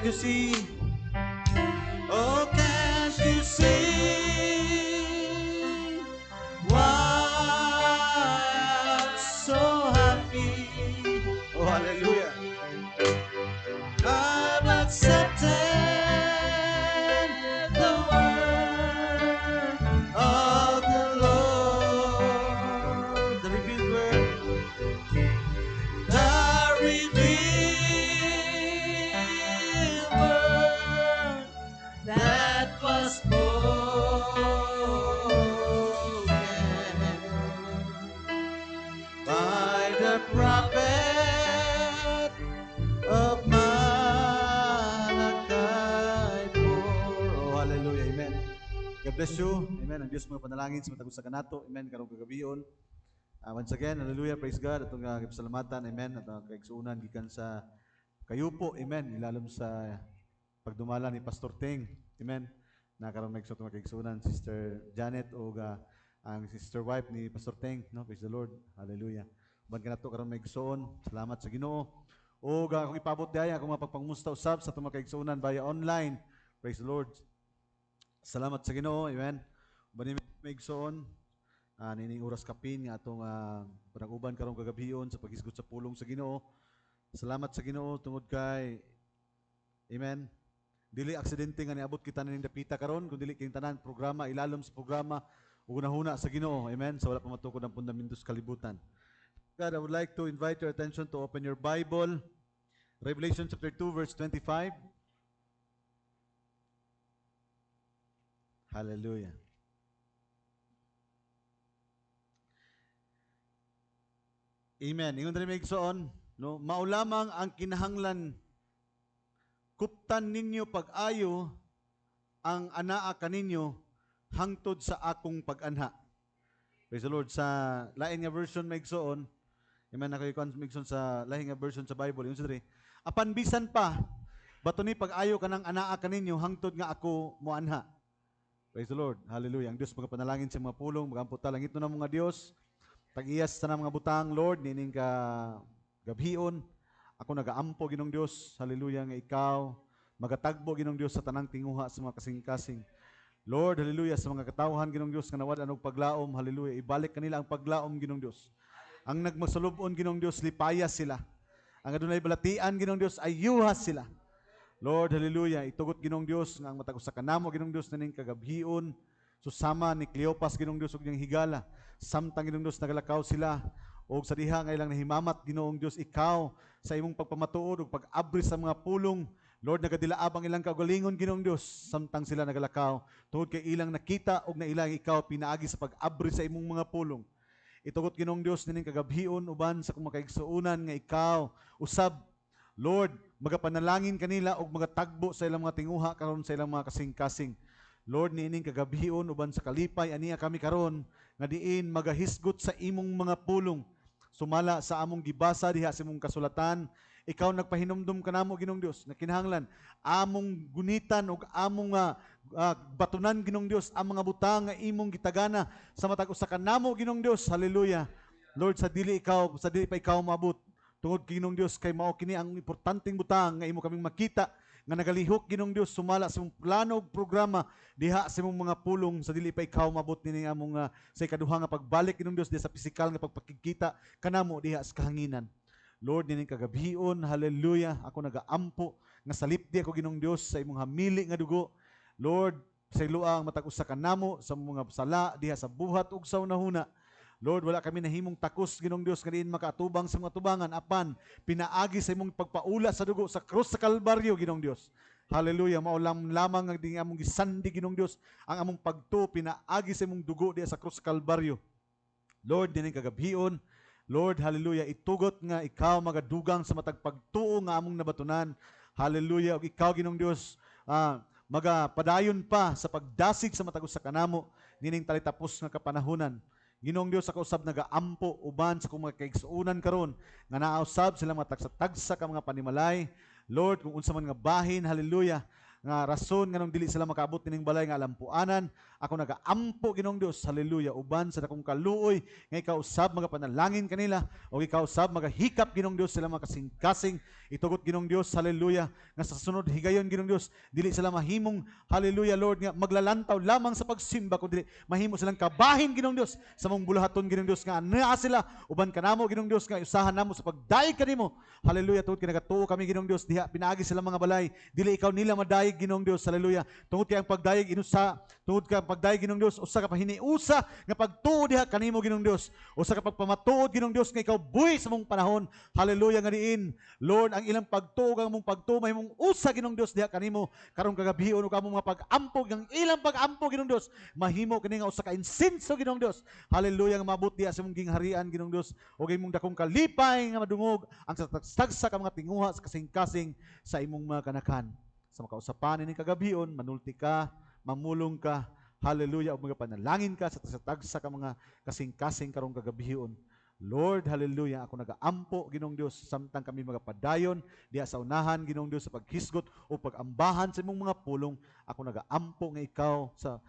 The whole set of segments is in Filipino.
you see? Oh, can't you see why I'm so happy? Oh, hallelujah. I've accepted the word of the Lord, the revealed word, that was spoken by the prophet of Malachi 4. Oh, hallelujah, amen. God bless you, amen. Ang Diyos mga panalangin sa matagos sa kanato, amen, karong kagabion. Once again, hallelujah, praise God, atong kapasalamatan, amen, at kaigsuunan gikan sa kayupo, amen, ilalom sa pagdumala ni Pastor Ting, amen, na karon may sa kaigsuunan, Sister Janet o ang sister wife ni Pastor Ting, no, praise the Lord, hallelujah. Ban kanato karon may igsuon, salamat sa Ginoo. O kung ipabot daya kung mapagpangmusta usab sa atong kaigsuunan via online, praise the Lord. Salamat sa Ginoo, amen. Ban may igsuon, nining oras kapin nga atong panag-uban karong kagabion sa paghisgot sa pulong sa Ginoo. Salamat sa Ginoo tungod kay amen. Dili aksidente nga niabot kita ning dapita karon kun dili king tanan programa ilalom sa programa una-huna sa Ginoo. Amen. Sa wala pa matukod ang fundamentos kalibutan. God, I would like to invite your attention to open your Bible. Revelation chapter 2 verse 25. Hallelujah. Amen. Ingon diri migsoon, no, mao lamang ang kinahanglan kuptan ninyo pag-ayo ang anaa kaninyo hangtod sa akong pag-anha. Praise the Lord. Sa lain nga version migsoon, amen, nakayukon migsoon sa lain nga version sa Bible, yun diri. Apan bisan pa bato ni pag-ayo kanang anaa kaninyo hangtod nga ako moanha. Praise the Lord. Hallelujah. Ang Dios magapanalangin sa mga pulong, magampot ta langit na mga Dios. Tag-iyas sa mga butang, Lord, nining ka gabhion. Ako nagaampo ginong Dios. Hallelujah nga ikaw magatagbo ginong Dios sa tanang tinguha sa mga kasing-kasing. Lord, hallelujah, sa mga katawhan ginong Dios nga nawad anog paglaom, hallelujah, ibalik kanila ang paglaom ginong Dios. Ang nagmasulubon ginong Dios, lipayas sila. Ang adunay balatian ginong Dios, ayuhas sila. Lord, hallelujah, itugot ginong Dios nga ang matag usa kanamo ginong Dios naning kagabhion. Susama ni Cleopas ginong Dios ug niyang higala. Samtang ginong Dios nagalakaw sila og sa diha nga ilang nahimamat Ginoong Dios ikaw sa imong pagpamatuod ug pag-abri sa mga pulong. Lord, nagadilaab ang ilang kaugalingon Ginoong Dios samtang sila nagalakaw tungod kay ilang nakita og nailang ikaw pinaagi sa pag-abri sa imong mga pulong. Itugot Ginoong Dios nining kagabhion uban sa kumakaigsuunan nga ikaw usab, Lord, magapanalangin kanila og magatagbo sa ilang mga tinguha karon sa ilang mga kasing-kasing. Lord, niining kagabhion uban sa kalipay aniya kami karon nga diin magahisgot sa imong mga pulong. Sumala sa among gibasa diha sa imong kasulatan, ikaw nagpahinumdum kanamo Ginong Dios na kinahanglan among gunitan ug among batunan Ginong Dios ang mga butang nga imong gitagana sa matag usa kanamo Ginong Dios. Hallelujah. Lord, sa dili pa ikaw maabot tungod Ginong Dios kay mao kini ang importanteng butang nga imo kaming makita nga nagalihok Ginong Dios sumala sa imong plano ug programa diha sa imong mga pulong sa dili pa ikaw mabot nining among sa ikaduha nga pagbalik Ginong Dios diha sa pisikal nga pagpakikita kanamo diha sa kahanginan. Lord, nining kagabhion, hallelujah, ako nagaampo nga salipdi ako Ginong Dios sa imong hamili nga dugo. Lord, sa iluang matag usa kanamo sa mga sala diha sa buhat ug sa unahuna. Lord, wala kami nahimong takos Ginong Dios nga diin makaatubang sa mga tubangan apan pinaagi sa imong pagpaula sa dugo sa krus sa Kalbaryo Ginong Dios. Hallelujah, mao lamang ang ding among gisandi Ginong Dios ang among pagtuo pinaagi sa imong dugo diha sa krus sa Kalbaryo. Lord, dining kagabhion, Lord, hallelujah, itugot nga ikaw magadugang sa matag pagtuo nga among nabatunan. Hallelujah, ug ikaw Ginong Dios magapadayon pa sa pagdasig sa matag usa kanamo nining talitapos nga kapanahunan. Ginoong Dios, ako usab nagaampo uban sa kung mga kaigsuunan karon nga nausab sila mga tagsa-tagsa ka mga panimalay. Lord, kung unsa man nga bahin, hallelujah, nga rason nga nung dili sila makaabot nining balay nga alampuanan, ako nagaampo Ginoong Dios, hallelujah, uban sa dakong kaluoy nga ikaw usab magapanalangin kanila o ikaw usab magahikap Ginoong Dios sila makasing-kasing itugot Ginoong Dios, hallelujah, nga sa sunod higayon Ginoong Dios dili sila mahimong, hallelujah Lord, nga maglalantaw lamang sa pagsimba kundi mahimo silang kabahin Ginoong Dios sa mong bulahaton Ginoong Dios nga anaa sila uban kanamo Ginoong Dios nga usahan namo sa pagdaig kanimo, hallelujah, tungod kay nagatuo kami Ginoong Dios diha pinaagi sila mga balay dili ikaw nila madayeg Ginoong Dios, hallelujah, tungod kay ang pagdayeg inusa, tungod kay ang pagdayeg Ginoong Dios usa ka pahiniusa nga pagtuo diha kanimo Ginoong Dios, usa ka pagpamatuod Ginoong Dios nga ikaw buhi sa mong panahon, hallelujah, nga diin Lord ang ilang pagtuo ang mong pagtuo mahimong usa Ginoong Dios diha kanimo karong kagabihon ug among mga pag-ampog ang ilang pag-ampog Ginoong Dios mahimo kini nga usa ka insenso Ginoong Dios, hallelujah, nga maabot diha sa mong gingharian Ginoong Dios ug imong dakong kalipay nga madungog ang sagsa ka mga tinguha sa kasing-kasing sa imong mga kanakan sa makausapan ni kagabihon manulti ka, mamulong ka, hallelujah, ug magapanalangin ka sa tagsa ka mga kasing-kasing karong kagabihon. Lord, hallelujah, ako nagaampo Ginoong Dios samtang kami magapadayon diha sa unahan Ginoong Dios sa paghisgot o pagambahan sa imong mga pulong, ako nagaampo nga ikaw sa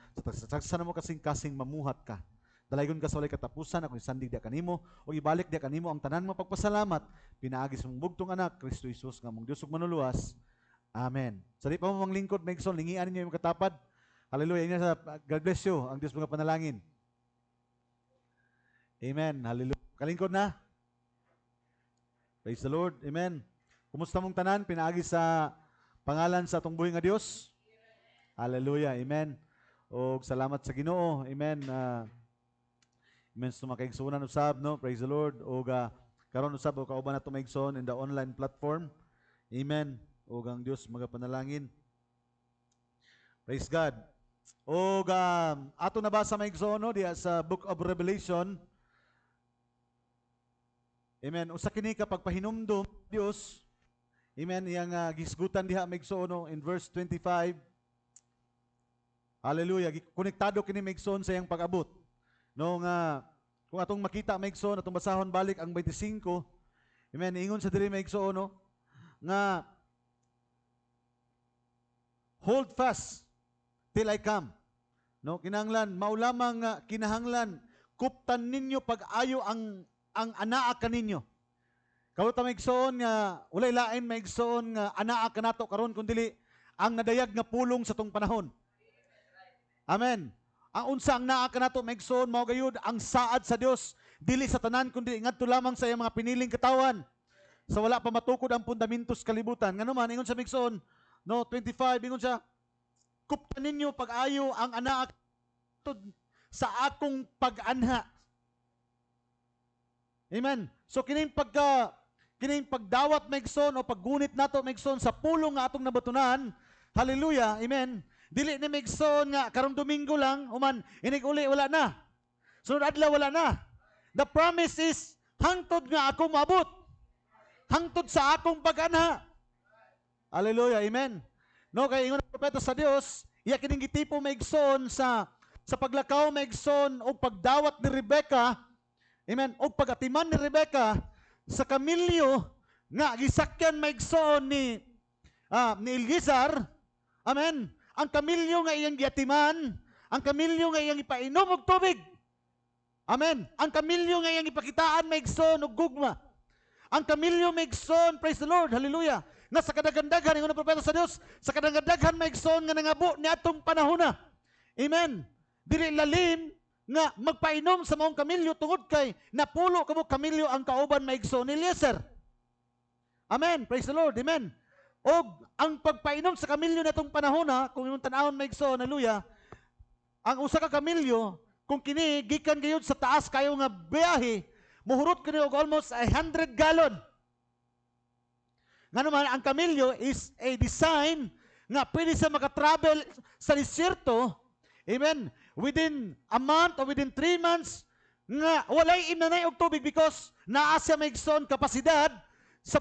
tagsa namo kasing-kasing mamuhat ka. Dalaygon ka sa walay katapusan, ako isandig diha kanimo o ibalik diha kanimo ang tanan mo pagpasalamat pinaagi sa mong bugtong anak Kristo Jesus nga mong Dios ug manuluwas. Amen. Sa di pa mo manglingkod, may igsoon, lingian ninyo yung katapad. Hallelujah. Inyo sa God bless you. Ang Diyos mga panalangin. Amen. Hallelujah. Kalingkod na. Praise the Lord. Amen. Kumusta mong tanan? Pinaagi sa pangalan sa atong buhi nga Diyos. Hallelujah. Amen. O salamat sa Ginoo. Amen. Amen. Sumakigsunan usab, no? Praise the Lord. O karon usab o kauban nato maigsoon in the online platform. Amen. O ang Diyos magapanalangin. Praise God. O ato nabasa maigsoon no diya sa Book of Revelation. Amen. Usa kini ka pagpahinumdom Dios. Amen. Yang gisgutan diha maigsoon no in verse 25. Hallelujah. Konektado kini maigsoon sa iyang pag-abot. No nga kung atong makita maigsoon atong basahon balik ang 25. Amen. Ingon sa diri maigsoon no nga hold fast till I come. No, kinahanglan mao lamang kinahanglan kuptan ninyo pag-ayo ang anaa kaninyo. Kaw ta maigsoon nga walay lain maigsoon nga anaa kanato karon kundi ang nadayag nga pulong sa tong panahon. Amen. Ang unsa ang naa kanato maigsoon mao gayud ang saad sa Dios dili sa tanan kundi ngadto lamang sa iyang mga piniling katawan. Sa wala pa matukod ang fundamentos kalibutan. Ngano man ingon sa maigsoon no 25 ingon siya kuptan ninyo pag-ayo ang anak sa akong pag-anha. Amen. So kining pagdawat maigsoon o paggunit nato maigsoon sa pulong nga atong nabatunan. Hallelujah. Amen. Dili ni maigsoon nga karong Domingo lang human inig uli wala na. Sunod adlaw wala na. The promise is hangtod nga ako maabot. Hangtod sa akong pag-anha. Hallelujah. Amen. No, kay ingon ang propeta sa Dios, iya kining gitipo maigsoon sa paglakaw maigsoon o pagdawat ni Rebecca, amen, o pagatiman ni Rebecca sa kamilyo nga gisakyan maigsoon ni Eliezer, amen. Ang kamilyo nga iyang giatiman, ang kamilyo nga iyang ipainom og tubig. Amen. Ang kamilyo nga iyang ipakitaan maigsoon og gugma. Ang kamilyo maigsoon, praise the Lord, hallelujah. Na sa kadaghan-daghan ingon ang propeta sa Dios, sa kadaghan-daghan maigsoon nga nangabo ni atong panahona. Amen. Dili lalim nga magpainom sa maong kamilyo tungod kay napulo kamo kamilyo ang kauban maigsoon ni Eliezer. Amen. Praise the Lord. Amen. Og ang pagpainom sa kamilyo natong panahona, kung imong tan-awon maigsoon, hallelujah, ang usa ka kamilyo kung kini gikan gayud sa taas kayo nga biyahe, muhurot kini og almost 100 gallon. Nga naman, ang kamilyo is a design nga pwede sa makatravel sa disyerto, amen, within a month or within 3 months, nga walay imnanay og tubig because naa siya maigsoon kapasidad sa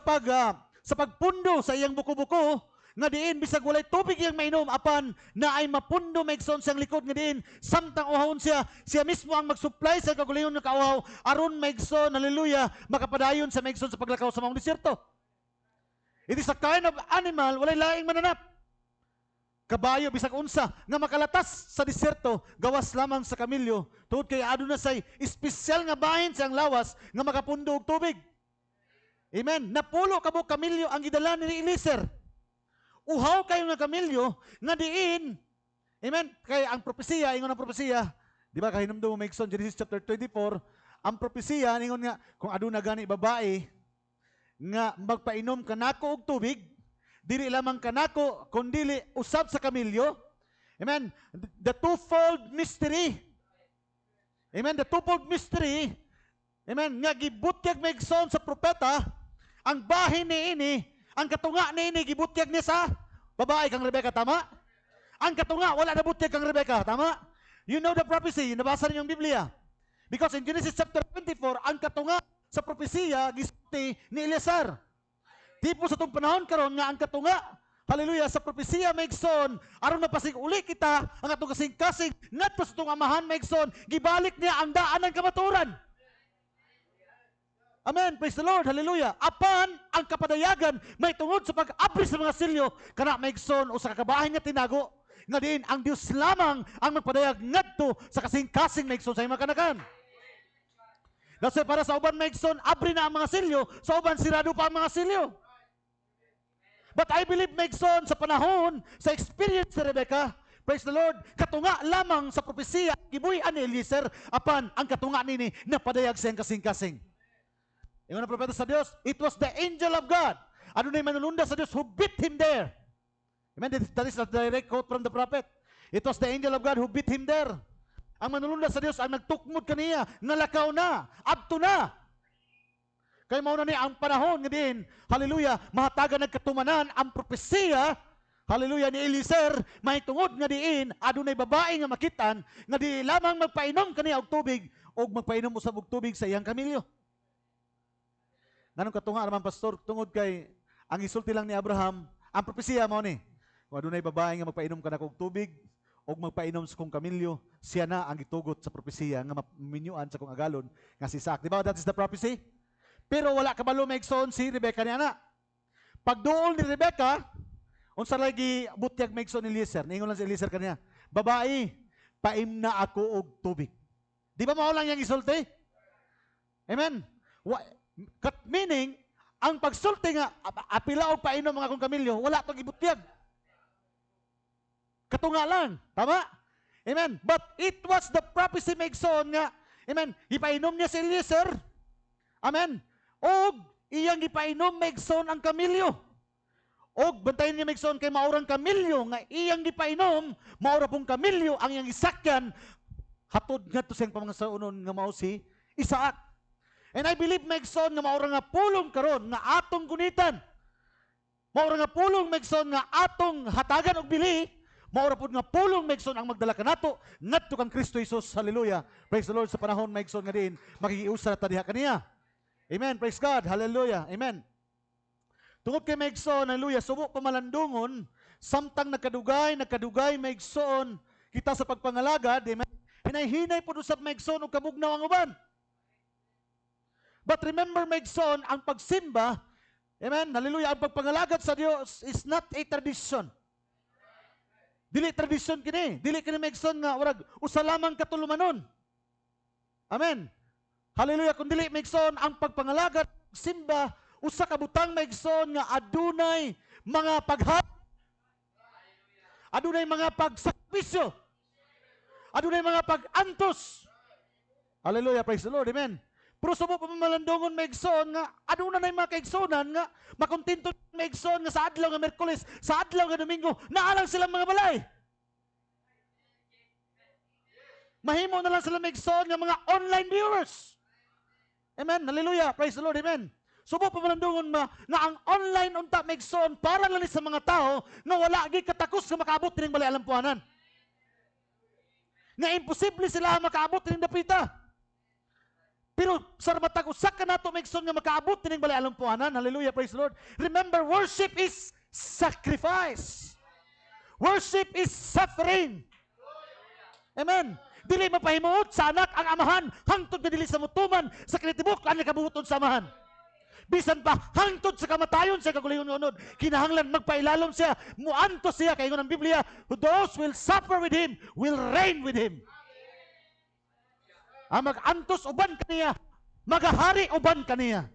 pagpundo sa iyang buko-buko, nga diin bisag walay tubig iyang mainom apan na ay mapundo maigsoon siyang likod nga diin samtang uhawon siya mismo ang mag-supply sa kagulingon nga kauhaw aron maigsoon, hallelujah, makapadayon sa maigsoon sa paglakaw sa maong disyerto. It is a kind of animal, walay laing mananap. kabayo bisag unsa nga makalatas sa disyerto gawas lamang sa kamilyo tungod kay aduna say espesyal nga bahin siyang lawas nga makapundo og tubig. Amen. Napulo kabo kamilyo ang gidala ni Eliezer. Uhaw kayo nga kamilyo nga diin. Amen. Kay ang propesiya, ingon ang propesiya, di ba kahinumdum mo Megson Genesis chapter 24, ang propesiya ningon nga kung aduna gani babae nga magpainom kanako og tubig, dili lamang kanako kundi usab sa kamilyo. Amen. The twofold mystery. Amen. The twofold mystery. Amen. Nga gibutyag Megson sa propeta ang bahin ni ini, ang katunga ni ini gibutyag niya sa babae kang Rebecca, tama? Ang katunga wala na butyag kang Rebecca, tama? You know the prophecy, nabasa niyo yung Biblia. Because in Genesis chapter 24, ang katunga sa propesiya gisulti ni Eliezer. Tipo sa itong panahon karon nga ang katunga, hallelujah, sa propesiya Megson, aron mapasig uli kita ang atong kasing-kasing ngadto sa itong amahan Megson, gibalik niya ang daan ng kamaturan. Amen, praise the Lord, hallelujah. Apan ang kapadayagan may tungod sa pag-abri sa mga silyo kana Megson o sa kakabahin nga tinago nga diin ang Dios lamang ang magpadayag ngadto sa kasing-kasing Megson sa imong kanakan. Kasi para sa uban Megson, abri na ang mga silyo, sa uban sirado pa ang mga silyo. But I believe Megson sa panahon, sa experience ni Rebecca, praise the Lord, katunga lamang sa propesiya gibuhi ni Eliezer, apan ang katunga nini napadayag sa kasing-kasing. Yung na propeta sa Dios, it was the angel of God. Ano na yung manununda sa Dios who beat him there. Amen. That is a direct quote from the prophet. It was the angel of God who beat him there. Ang manununda sa Dios ang nagtukmod kaniya, nalakaw na, abto na. Kaya mauna niya ang panahon nga din, hallelujah, mahatagan nagkatumanan ang propesiya, hallelujah, ni Eliezer, may tungod nga diin, adunay babae nga makitan, nga di lamang magpainom kaniya og tubig, o magpainom usab og tubig sa iyang kamilyo. Ganong katunga naman, pastor, tungod kay ang isulti lang ni Abraham, ang propesiya mo ni, kung adunay babae nga magpainom ka na og tubig, o magpainom sa kong kamilyo, siya na ang itugot sa propesiya nga maminyuan sa kong agalon nga si Isaac. Di ba that is the prophecy? Pero wala kabalo Megson si Rebecca ni ana. Pagduol ni Rebecca, unsa lagi butyag Megson ni Eliezer, ningon lang si Eliezer kaniya, babae, paimna ako og tubig. Di ba mao lang yang isulti? Amen. Meaning, ang pagsulti nga, apila o painom mga kong kamilyo, wala itong ibutyag. Katunga lang. Tama? Amen. But it was the prophecy Megson nga, amen, ipainom niya si Eliezer. Amen. Og, iyang ipainom Megson ang kamilyo. Og, bantayin niya Megson kay maurang kamilyo nga iyang ipainom, maura pong kamilyo ang iyang isakyan, hatod nga to siyang pamangasaunon nga mao si Isaac. And I believe Megson nga maura nga pulong karon nga atong gunitan. Maura nga pulong Megson nga atong hatagan og bili, maura pud nga pulong Megson ang magdala kanato ngadto kang Kristo Jesus. Hallelujah. Praise the Lord sa panahon Megson nga din magigiusa ta diha kaniya. Amen. Praise God. Hallelujah. Amen. Tungod kay Megson, hallelujah, subo pamalandungon, samtang nagkadugay Megson kita sa pagpangalagad, amen. Hinay-hinay pud usab Megson og kabugnaw ang uban. But remember Megson, ang pagsimba, amen, hallelujah, ang pagpangalagad sa Dios is not a tradition. Dili tradition kini, dili kini Megson nga urag usa lamang katulumanon. Amen. Hallelujah, kung dili Megson ang pagpangalagad, simba, usa ka butang Megson nga adunay mga adunay mga pagsakrisyo, adunay mga pag-antos. Hallelujah, praise the Lord, amen. Pero subo pa malandongon Megson nga aduna na mga kaigsonan nga makontento Megson nga sa adlaw nga Miyerkules, sa adlaw nga Domingo, naalang silang mga balay. Mahimo na lang sila Megson nga mga online viewers. Amen, hallelujah, praise the Lord, amen. Subo pa malandongon nga ang online unta Megson para lang sa mga tao nga wala gi katakos nga makaabot ning balay alampuanan. Nga imposible sila makaabot ning dapita. Pero sa matag usa ka nato Megson nga makaabot ning balay alampuanan. Hallelujah, praise the Lord. Remember, worship is sacrifice. Worship is suffering. Amen. Dili mapahimuot sa anak ang amahan hangtod nga dili sa mutuman sa kinitibuk ang nakabubuton sa amahan. bisan pa hangtod sa kamatayon siya kagulingon-unod, kinahanglan magpailalom siya, muantos siya, kay ng Biblia, those will suffer with him, will reign with him. Mag-antos uban kaniya, magahari uban kaniya.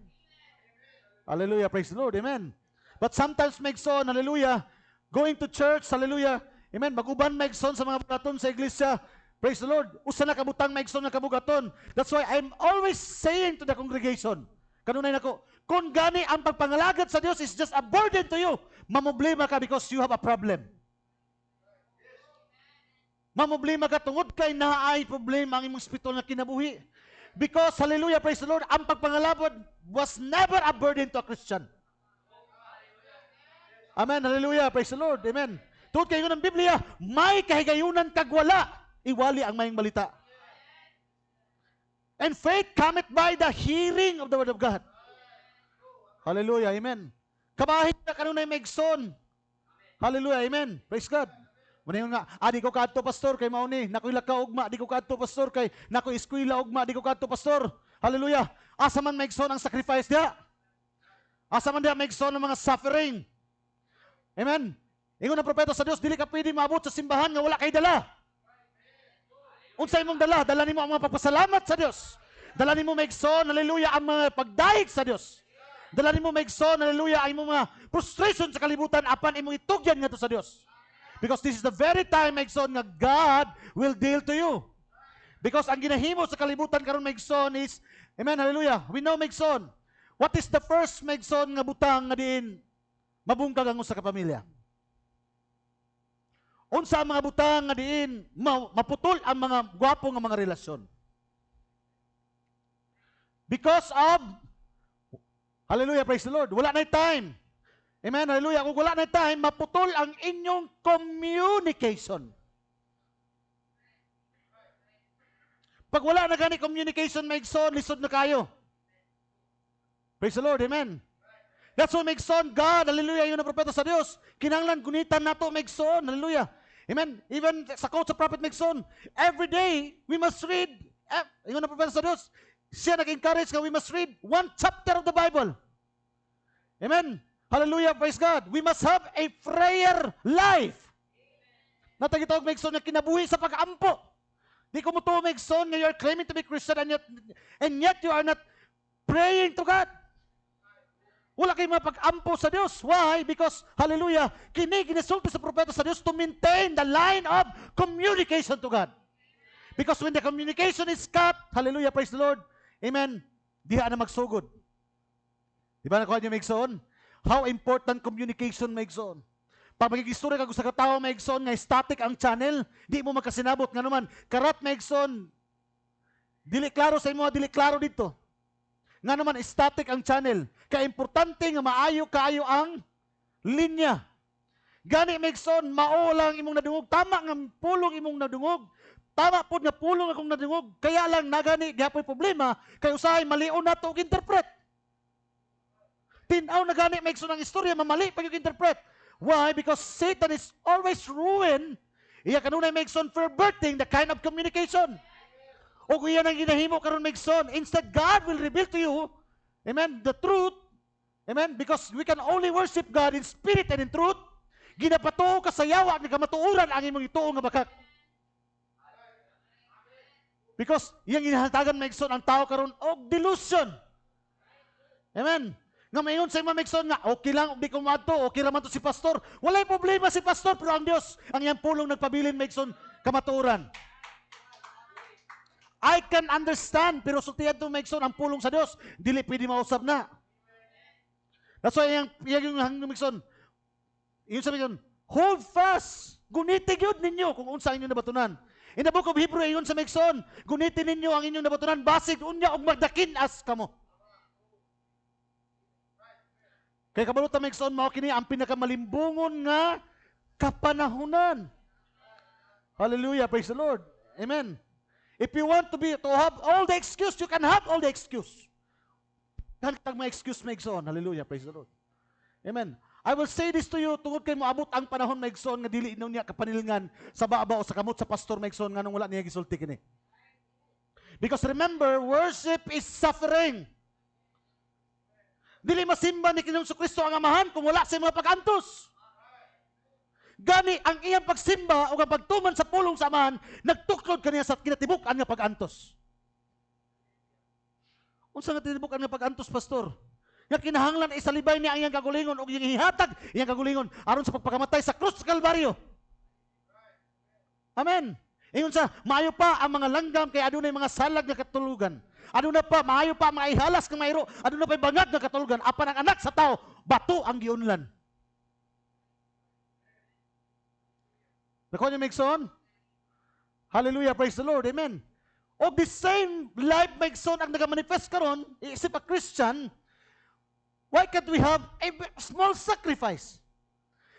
Hallelujah, praise the Lord, amen. But sometimes Megson, hallelujah, going to church, hallelujah, amen, maguban Megson sa mga bugaton sa iglesia, praise the Lord, usa na kabutang Megson na kabugaton. That's why I'm always saying to the congregation, kanunay nako, kung gani ang pagpangalagad sa Dios is just a burden to you, mamoblema ka because you have a problem. Mamoblema ka tungod kay naay problema ang imong spiritual na kinabuhi. Because, hallelujah, praise the Lord, ang pagpangalabod was never a burden to a Christian. Amen, hallelujah, praise the Lord, amen. Tungod kayo ng Biblia, may kahigayunan kagwala, iwali ang mayong balita. And faith cometh by the hearing of the word of God. Hallelujah, amen. Kabahin na kanunay Megson. Hallelujah, amen, praise God. Muna nga, di ko kadto pastor kay mauni, nakoy laka ugma, di ko kadto pastor kay nakoy eskwela ugma, di ko kadto pastor. Hallelujah. Asa man Megson ang sacrifice dia? Asa man dia Megson ang mga suffering? Amen. Ingon ang propeta sa Dios, dili ka pwede maabot sa simbahan nga wala kay dala. Unsay imong dala? Dala nimo ang mga pagpasalamat sa Dios. Dala nimo Megson, hallelujah, ang mga pagdaig sa Dios. Dala nimo Megson, hallelujah, ang mga frustration sa kalibutan apan imong itugyan ngadto sa Dios. Because this is the very time, Megson, nga God will deal to you. Because ang ginahimo sa kalibutan karon Megson is, amen, hallelujah, we know Megson, what is the first Megson nga butang nga diin mabungkag ang usa ka pamilya? Unsa ang mga butang nga diin maputol ang mga gwapo nga mga relasyon? Because of, hallelujah, praise the Lord, wala na time. Amen, hallelujah. Kung wala na time, maputol ang inyong communication. Pag wala na gani communication, Megson, lisod na kayo. Praise the Lord, amen. That's why Megson, God, hallelujah, yun ang propeta sa Diyos. Kinanglan, gunitan na to, Megson, hallelujah. Amen. Even sa quote sa prophet Megson, every day, we must read, yun ang propeta sa Diyos. Siya nag-encourage nga, we must read one chapter of the Bible. Amen. Hallelujah, praise God. We must have a prayer life. Natagitawag Megson na kinabuhi sa pag-ampo. Di ko mo to Megson nga you are claiming to be Christian and yet you are not praying to God. Wala kayong mga pag-ampo sa Diyos. Why? Because, hallelujah, ginisulti sa propeta sa Diyos to maintain the line of communication to God. Because when the communication is cut, hallelujah, praise the Lord, amen, diha na magsugod. Di ba nakuha niyo Megson? How important communication, Megson. Pag magigistore ka sa katao, Megson, nga static ang channel, di mo magkasinabot. Nga naman, karat, Megson, dili klaro sa imo, dili klaro dito. Nga naman, static ang channel. Kaya importante nga maayo kaayo ang linya. Gani, Megson, mao lang imong nadungog. Tama nga pulong imong nadungog. Tama po nga pulong akong nadungog. Kaya lang, nagani, gapoy problema, kaya usahay, malion na ito interpret. Tinaw na gani Megson ang istorya, mamali pag yung interpret. Why? Because Satan is always ruin. Iya kanunay Megson perverting the kind of communication. O kung yan ang ginahimo karon Megson, instead God will reveal to you, amen, the truth, amen, because we can only worship God in spirit and in truth. Ginapatuo ka sa yawa, nagamatuuran ang imong ituo nga bakak. Because yang ginahatagan Megson ang tao karon og delusion. Amen. Nga mayon sa ima Megson nga, okay lang, di ko madto, okay raman to si pastor. Walay problema si pastor, pero ang Dios, ang iyang pulong nagpabilin Megson, kamaturan. I can understand, pero sutiyan to Megson, ang pulong sa Dios, dili pwede mausap na. That's why yung hanggang Megson, yun sabi yun, hold fast, gunitig yun ninyo kung unsa inyong nabatunan. In the book of Hebrew, yun sa Megson, gunitin ninyo ang inyong nabatunan, basig unya og magdakin as kamo. Kaya kabalota Megson, mao kini ang pinakamalimbungon nga kapanahunan. Hallelujah, praise the Lord. Amen. If you want to have all the excuse, you can have all the excuse. Hantag mga excuse Megson. Hallelujah, praise the Lord. Amen. I will say this to you, tungod kay moabot ang panahon Megson nga dili niya kapanilingan sa baba o sa kamot sa pastor Megson nga nung wala niya gisulti kini. Because remember, worship is suffering. Dili masimba ni Kinoong Kristo ang amahan kung wala sa mga pag-antos. Gani ang iyang pagsimba o ang pagtuman sa pulong sa amahan, nagtuklod kaniya sa kinatibukan nga pag-antos. Unsa nga tinibukan nga pag-antos, pastor? Nga kinahanglan isalibay niya ang iyang kagulingon o iyang ihatag iyang kagulingon aron sa pagpakamatay sa krus sa Kalbaryo. Amen. Ingon sa, maayo pa ang mga langgam kay adunay mga salag nga katulugan. Aduna pa, maayo pa mga ihalas ng mayro. Aduna pa bangag nga katulugan. Apan ang anak sa tao, bato ang giunlan. Nakuha niyo, Megson? Hallelujah, praise the Lord, amen. O the same life, Megson, ang nagamanifest karon, isip a Christian, why can't we have a small sacrifice?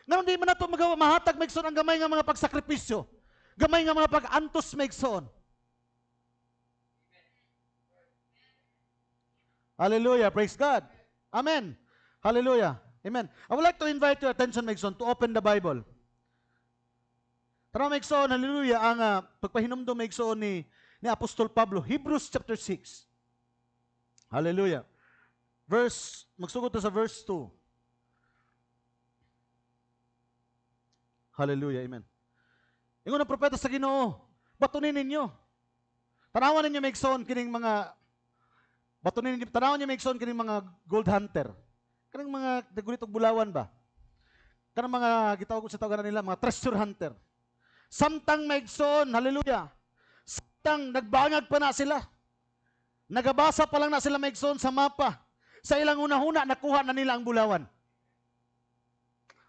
Ngayon, di man na ito mahatag, Megson, ang gamay nga mga pagsakripisyo. Gamay nga mga pag-antos, Megson. Hallelujah, praise God. Amen. Hallelujah, amen. I would like to invite your attention, Megson, to open the Bible. Tara, Megson, hallelujah, ang pagpahinumdum, Megson, ni Apostol Pablo, Hebrews chapter 6. Hallelujah. Magsugod to sa verse 2. Hallelujah, amen. Ingon ang propeta sa Ginoo, batunin ninyo. Tanawan ninyo, Megson, kining mga, tanawan ninyo, Megson, kining mga gold hunter. Kining mga nagulit og bulawan ba? Kanang mga, gitawag ko sa tawagan nila, mga treasure hunter. Samtang Megson, hallelujah, samtang nagbangag pa na sila. Nagabasa pa lang na sila, Megson, sa mapa. Sa ilang una-huna, nakuha na nila ang bulawan.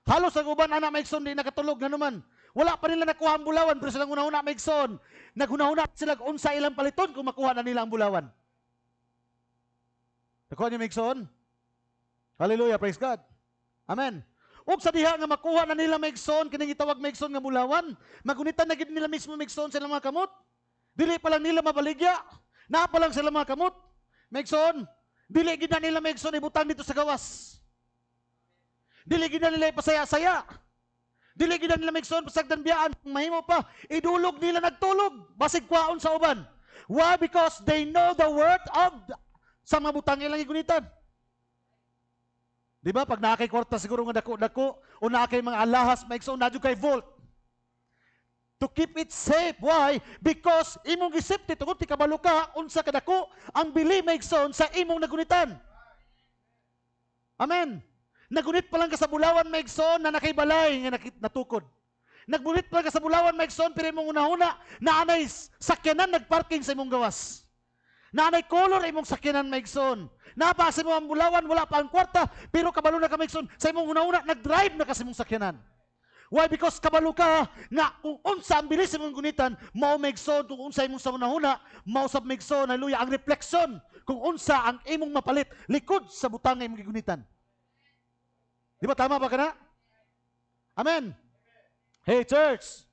Halos ang uban, anak, Megson, di nakatulog na naman. Wala pa nila nakuha ang bulawan, pero silang una-huna, Megson, naghuna-huna sila kung sa ilang paliton kung makuha na nila ang bulawan. Nakuha niyo, Megson? Hallelujah, praise God. Amen. Ug sa diha nga makuha na nila, Megson, kining gitawag, Megson, nga bulawan, magunitan na gid nila mismo, Megson, sila mga kamot. Dili pa lang nila mabaligya. Na pa lang sila mga kamot. Megson, dili gid na nila, Megson, ibutang dito sa gawas. Dili gid na nila ipasaya-saya. Dili gid na nila, Megson, pasagdan biyaan, mahimo pa, idulog nila nagtulog, basig kwaon sa uban. Why? Because they know the word of sa mga butang ilang igunitan. Di ba? Pag nakakay kwarta siguro nga dako-dako o nakakay mga alahas, Megson, nadyo kay vault. To keep it safe. Why? Because imong gisipti, tungod ti kabalo ka, unsa kadako, ang bili, Megson, sa imong nagunitan. Amen. Nagunit pa lang ka sa bulawan, Megson, na nakaibalay nga natukod. Nagunit pa lang ka sa bulawan, Megson, pero imong una-una, na anay sakyanan nagparking sa imong gawas. Na anay color imong sakyanan, Megson. Napasa mo ang bulawan, wala pa ang kwarta, pero kabalo na ka, Megson, sa imong una-una, nag-drive na kasi mong sakyanan. Why? Because kabalo ka nga kung unsa ang bilis imong gunitan, mao, Megson, kung unsa imong sa una-una, mao sa, Megson, hallelujah, ang refleksyon kung unsa ang imong mapalit likod sa butang nga imong gigunitan. Di ba tama ba kana? Amen. Hey church.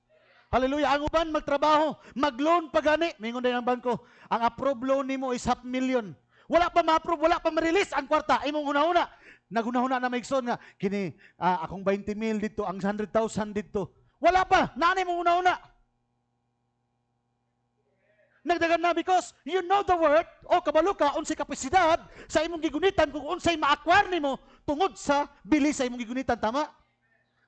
Hallelujah. Ang uban magtrabaho, mag-loan pa gani, mingon din ang bangko, ang approved loan nimo is $500,000. Wala pa ma-approve, wala pa ma-release ang kwarta. Imong una-una, naguna-una na, Megson, nga, kini, akong 20 mil dito, ang 100,000 dito. Wala pa, nanay mong una-una. Nagdagan na because you know the word, o kabalo ka, unsay kapasidad sa imong gigunitan, kung unsay ma-acquire nimo tungod sa bilis sa imong gigunitan, tama?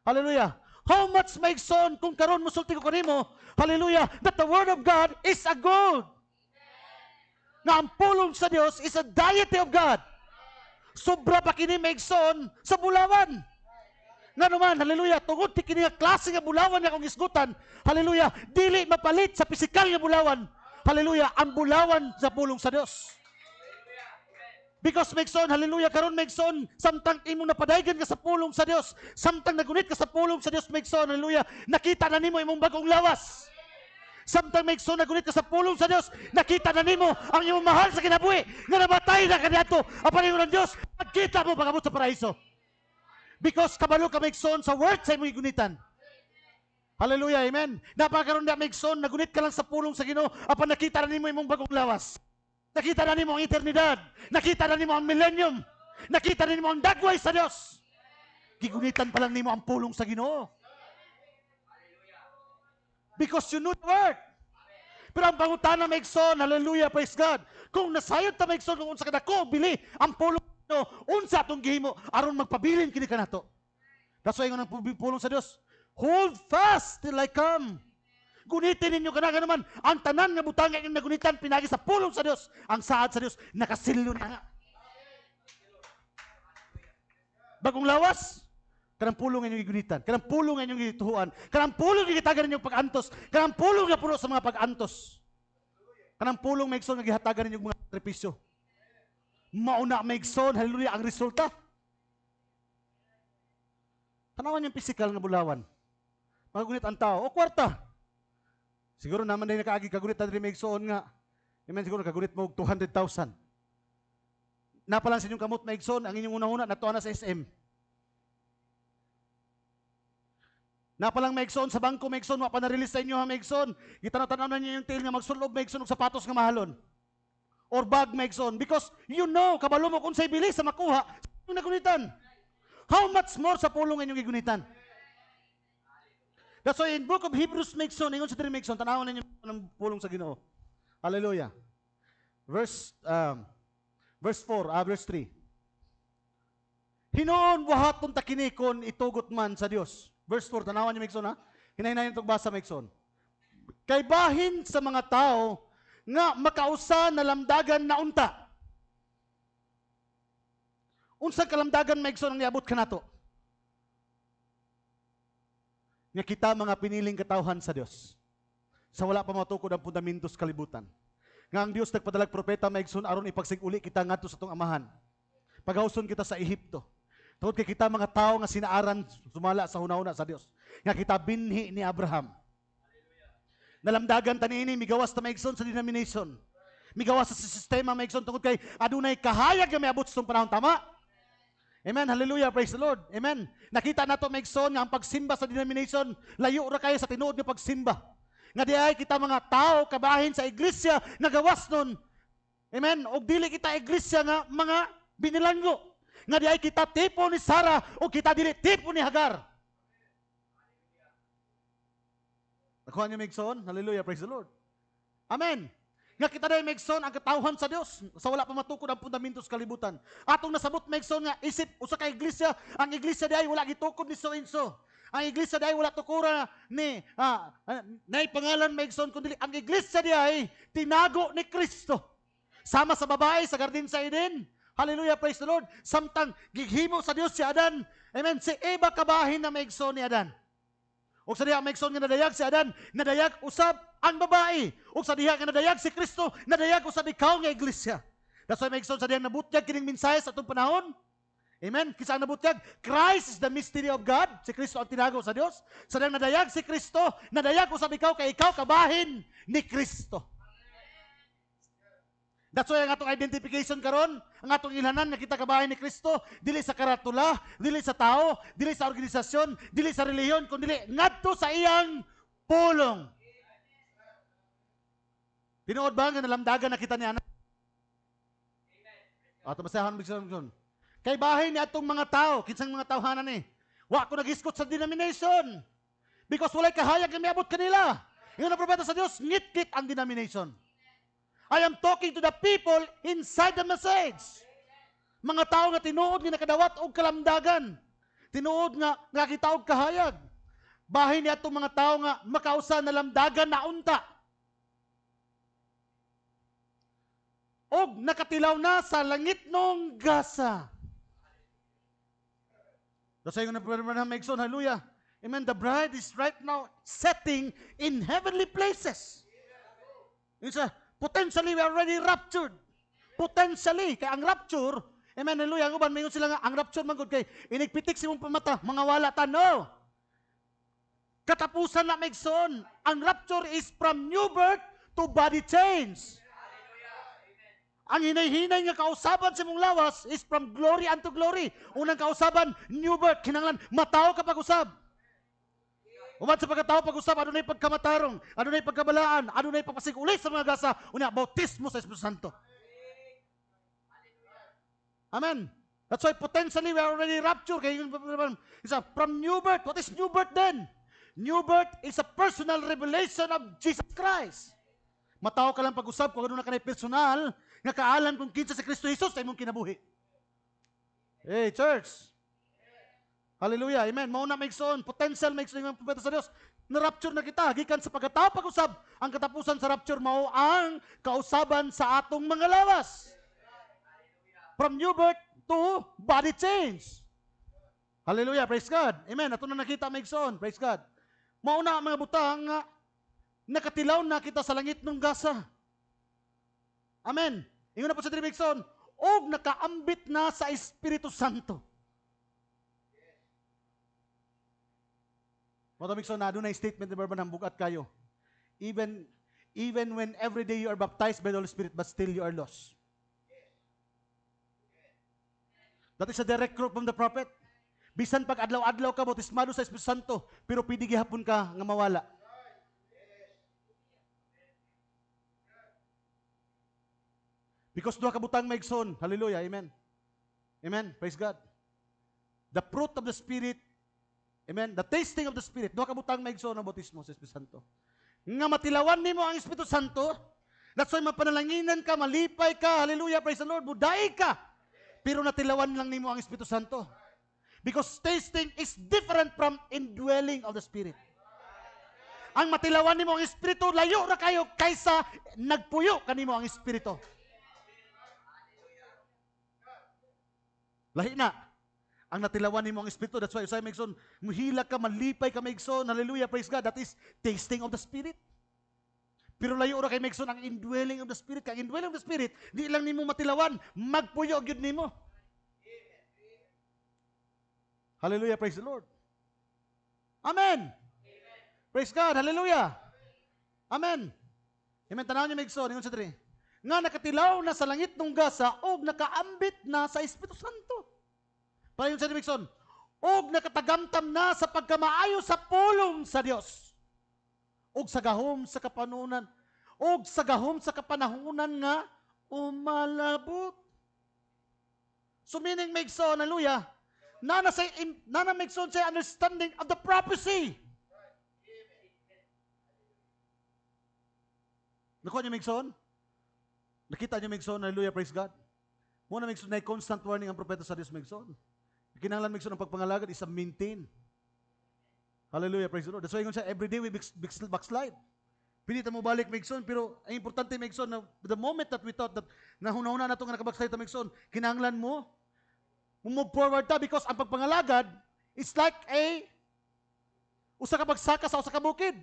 Hallelujah. How much, Megson, kung karon musulti ko kanimo, hallelujah, that the word of God is a gold. Na ang pulong sa Dios is a deity of God. Sobra pa kini, Megson, sa bulawan. Nga naman, hallelujah, tungod ti kini nga klase nga bulawan nga kung isgutan, hallelujah, dili mapalit sa pisikal nga bulawan, hallelujah, ang bulawan sa pulong sa Dios. Because, Megson, hallelujah, karon, Megson, samtang imong napadaygan ka sa pulong sa Dios, samtang nagunit ka sa pulong sa Dios, Megson, hallelujah, nakita na nimo imong bagong lawas. Samtang, Megson, nagunit ka sa pulong sa Dios, nakita na nimo ang imong mahal sa kinabuhi, nga namatay na kaniadto, ang paningon ng Dios, magkita mo pagabot sa paraiso. Because kabalo ka, Megson, sa word sa imong gunitan. Hallelujah, amen. Napakaroon na, Megson, nagunit ka lang sa pulong sa Ginoo, apan nakita na nimo imong bagong lawas. Nakita na nimo ang eternidad. Nakita na nimo ang millennium. Nakita na nimo ang dagway sa Dios. Gigunitan pa lang nimo ang pulong sa Ginoo. Because you know the word. Pero ang pangutana, Megson, hallelujah, praise God. Kung nasayod ta, Megson, kung unsa kadako bili ang pulong unsa atong gihimo aron magpabilin kini kanato. That's why nang pulong sa Dios, hold fast till I come. Gunitin ninyo kana naman ang tanan nga butang nga nagunitan pinagi sa pulong sa Dios. Ang saad sa Dios nakasilyo niya nga. Bagong lawas, kanang pulong nga inyong gunitan, kanang pulong nga inyong gituhuan, kanang pulong nga gitagan ninyong pag-antos, kanang pulong nga puno sa mga pag-antos. Kanang pulong maigsoon nga gihatagan ninyong mga sakripisyo. Mauna maigsoon, hallelujah, ang resulta. Tanawan yung physical nga bulawan. Magagunit ang tao, o kwarta. Siguro naman din nakaagi kagunit na rin maigsoon nga. Amen, siguro kagunit mo 200,000. Napalang sa inyong kamot maigsoon, ang inyong unang-una natuwa na sa SM. Napalang maigsoon sa bangko maigsoon, wapa na release sa inyo ha maigsoon. Gitanaw-tanaw na niyo yung tail nga magsulob maigsoon og sapatos nga mahalon. Or bag maigsoon. Because you know, kabalo mo kung sa'y bilis sa makuha, yung nagunitan. How much more sa pulong inyong igunitan? That's why in book of Hebrews maigsoon, ingon sa diri maigsoon, tanawon ninyo ng pulong sa Ginoo. Hallelujah. Verse 4, verse 3. Hinoon buhaton ta kini kon itugot man sa Dios. Verse 4, tanawan niyo maigsoon ha. Hinahinayon itong basa maigsoon. Kay bahin sa mga tao nga makausa na lamdagan na unta. Unsang kalamdagan maigsoon ang niabot kanato? Nga kita mga piniling katawhan sa Dios. Sa wala pa matukod ang fundamentos kalibutan. Nga ang Dios nagpadalag propeta maigsoon aron ipagsiguli kita ngadto sa tong amahan. Paghauson kita sa Ehipto. Tungod kay kita mga tao nga sinaaran sumala sa hunahuna sa Dios. Nga kita binhi ni Abraham. Nalamdagan tanini migawas ta maigsoon sa denomination. Migawas sa sistema maigsoon tungod kay adunay kahayag nga miabot sa tong panahon, tama? Amen, hallelujah, praise the Lord. Amen. Nakita nato maigsoon nga ang pagsimba sa denomination layo ra kayo sa tinuod nga pagsimba. Nga diay kita mga tao kabahin sa iglesia nga gawas nun. Amen. Og dili kita iglesia nga mga binilanggo. Nga diay kita tipo ni Sarah o kita dili tipo ni Hagar. Nakuha niyo maigsoon? Hallelujah, praise the Lord. Amen. Nga kita dahil maigsoon ang katawhan sa Dios sa wala pa matukod ang fundamentos kalibutan. Atong nasabot maigsoon nga isip usa ka iglesia, ang iglesia dahil wala gitukod ni so-and-so. Ang iglesia dahil wala tukura ni nay pangalan maigsoon kundi ang iglesia dahil tinago ni Kristo. Sama sa babae sa Garden sa Eden. Hallelujah, praise the Lord. Samtang gighimo sa Dios si Adan. Amen. Si Eva kabahin na maigsoon ni Adan. O sa diha maigsoon nga nadayag si Adan, nadayag usab ang babae. O sa diha nga nadayag si Kristo, nadayag usab ikaw nga iglesia. That's why maigsoon sa diha nabutyag kining mensahe sa atong panahon. Amen. Kisa ang nabutyag, Christ is the mystery of God. Si Kristo ang tinago sa Dios. Sa diha nadayag si Kristo, nadayag usab ikaw kay ikaw kabahin ni Kristo. That's why ang atong identification karon, ang atong ilhanan nga kita kabahin ni Kristo, dili sa karatula, dili sa tao, dili sa organisasyon, dili sa relihiyon, kundi ngadto sa iyang pulong. Tinuod ba nga nalamdagan na kita ni anak? Ato basahan bigson. Kay bahin ni atong mga tao, kinsang mga tawhanan ni. Wa ko nagiskot sa denomination. Because walay kahayag nga miabot kanila. Ingon ang propeta sa Dios, ngit-ngit ang denomination. I am talking to the people inside the message. Mga tao nga tinuod nga nakadawat og kalamdagan. Tinuod nga nakita og kahayag. Bahin ni atong mga tao nga makausa na lamdagan na unta. Og nakatilaw na sa langit nung gasa. Dasay ko na Brother Megson, hallelujah. Amen. The bride is right now setting in heavenly places. It's potentially, we are already raptured. Potentially. Kaya ang rapture, amen, hallelujah, ang uban, mayon sila nga, ang rapture man gud kay, inigpitik si mong pamata, mga wala ta, no. Katapusan na maigsoon. Ang rapture is from new birth to body change. Ang hinay-hinay nga kausaban sa mong lawas is from glory unto glory. Unang kausaban, new birth, kinanglan, matao ka pag-usab. Uman sa pagkatao pag-usap, ano na yung pagkamatarong, ano na yung pagkabalaan, ano na yung papasig-ulit sa mga gasa, una, bautismo sa Espiritu Santo. Amen. That's why potentially we are already raptured. It's from new birth. What is new birth then? New birth is a personal revelation of Jesus Christ. Matao ka lang pag-usap kung ano na kanay personal, nga kaalam kung kinsa sa Kristo Jesus sa imong kinabuhi. Hey, church. Hallelujah. Amen. Mauna maigsoon, potential maigsoon ng propeta sa Dios. Na-rapture na kita, gikan sa pagkatao pag-usab. Ang katapusan sa rapture mao ang kausaban sa atong mga lawas. From new birth to body change. Hallelujah. Praise God. Amen. Ato na nakita maigsoon. Praise God. Mauna ang mga butang nga nakatilaw na kita sa langit ng gasa. Amen. Ingon na po sa Maigsoon, og nakaambit na sa Espiritu Santo. Mga Maigsoon, na doon na statement ni Barban ng bugat kayo. Even when every day you are baptized by the Holy Spirit, but still you are lost. That is a direct quote from the prophet. Bisan pag adlaw-adlaw ka, bautismado sa Espiritu Santo, pero pwede gihapon ka nga mawala. Because duha ka butang maigsoon. Hallelujah. Amen. Amen. Praise God. The fruit of the Spirit. Amen. The tasting of the Spirit. Duha ka butang maigsoon ang bautismo sa Espiritu Santo. Nga matilawan nimo ang Espiritu Santo. That's why mapanalanginan ka, malipay ka. Hallelujah. Praise the Lord. Buday ka. Pero natilawan lang nimo ang Espiritu Santo. Because tasting is different from indwelling of the Spirit. Ang matilawan nimo ang Espiritu, layo na kayo kaysa nagpuyo kanimo ang Espiritu. Lahi na. Ang natilawan nimo ang Espiritu. That's why usay maigsoon, muhila ka, malipay ka maigsoon. Hallelujah, praise God. That is tasting of the Spirit. Pero layo ra kay maigsoon ang indwelling of the Spirit. Kang indwelling of the Spirit, di lang nimo matilawan, magpuyo gyud nimo. Hallelujah, praise the Lord. Amen. Praise God, hallelujah. Amen. Amen, tanaw niyo maigsoon, ingon sa diri. Nga nakatilaw na sa langit ng gasa og nakaambit na sa Espiritu Santo. Para yun sa Dibigson, og nakatagamtam na sa pagkamaayo sa pulong sa Dios. Og sa gahom sa kapanunan, og sa gahom sa kapanahunan nga umalabot. So meaning maigsoon, hallelujah, nana maigsoon sa understanding of the prophecy. Nakuha niyo maigsoon? Nakita niyo maigsoon, hallelujah, praise God. Muna maigsoon na constant warning ang propeta sa Diyos maigsoon. Kinahanglan maigsoon ang pagpangalagad is a maintain. Hallelujah, praise the Lord. That's why yun siya, every day we backslide. Pinita mo balik maigsoon, pero ang importante maigsoon na the moment that we thought that nahuna-huna na ito nga nakabackslide na maigsoon, kinahanglan mo, move forward ta because ang pagpangalagad is like usa ka bagsaka sa usa ka bukid.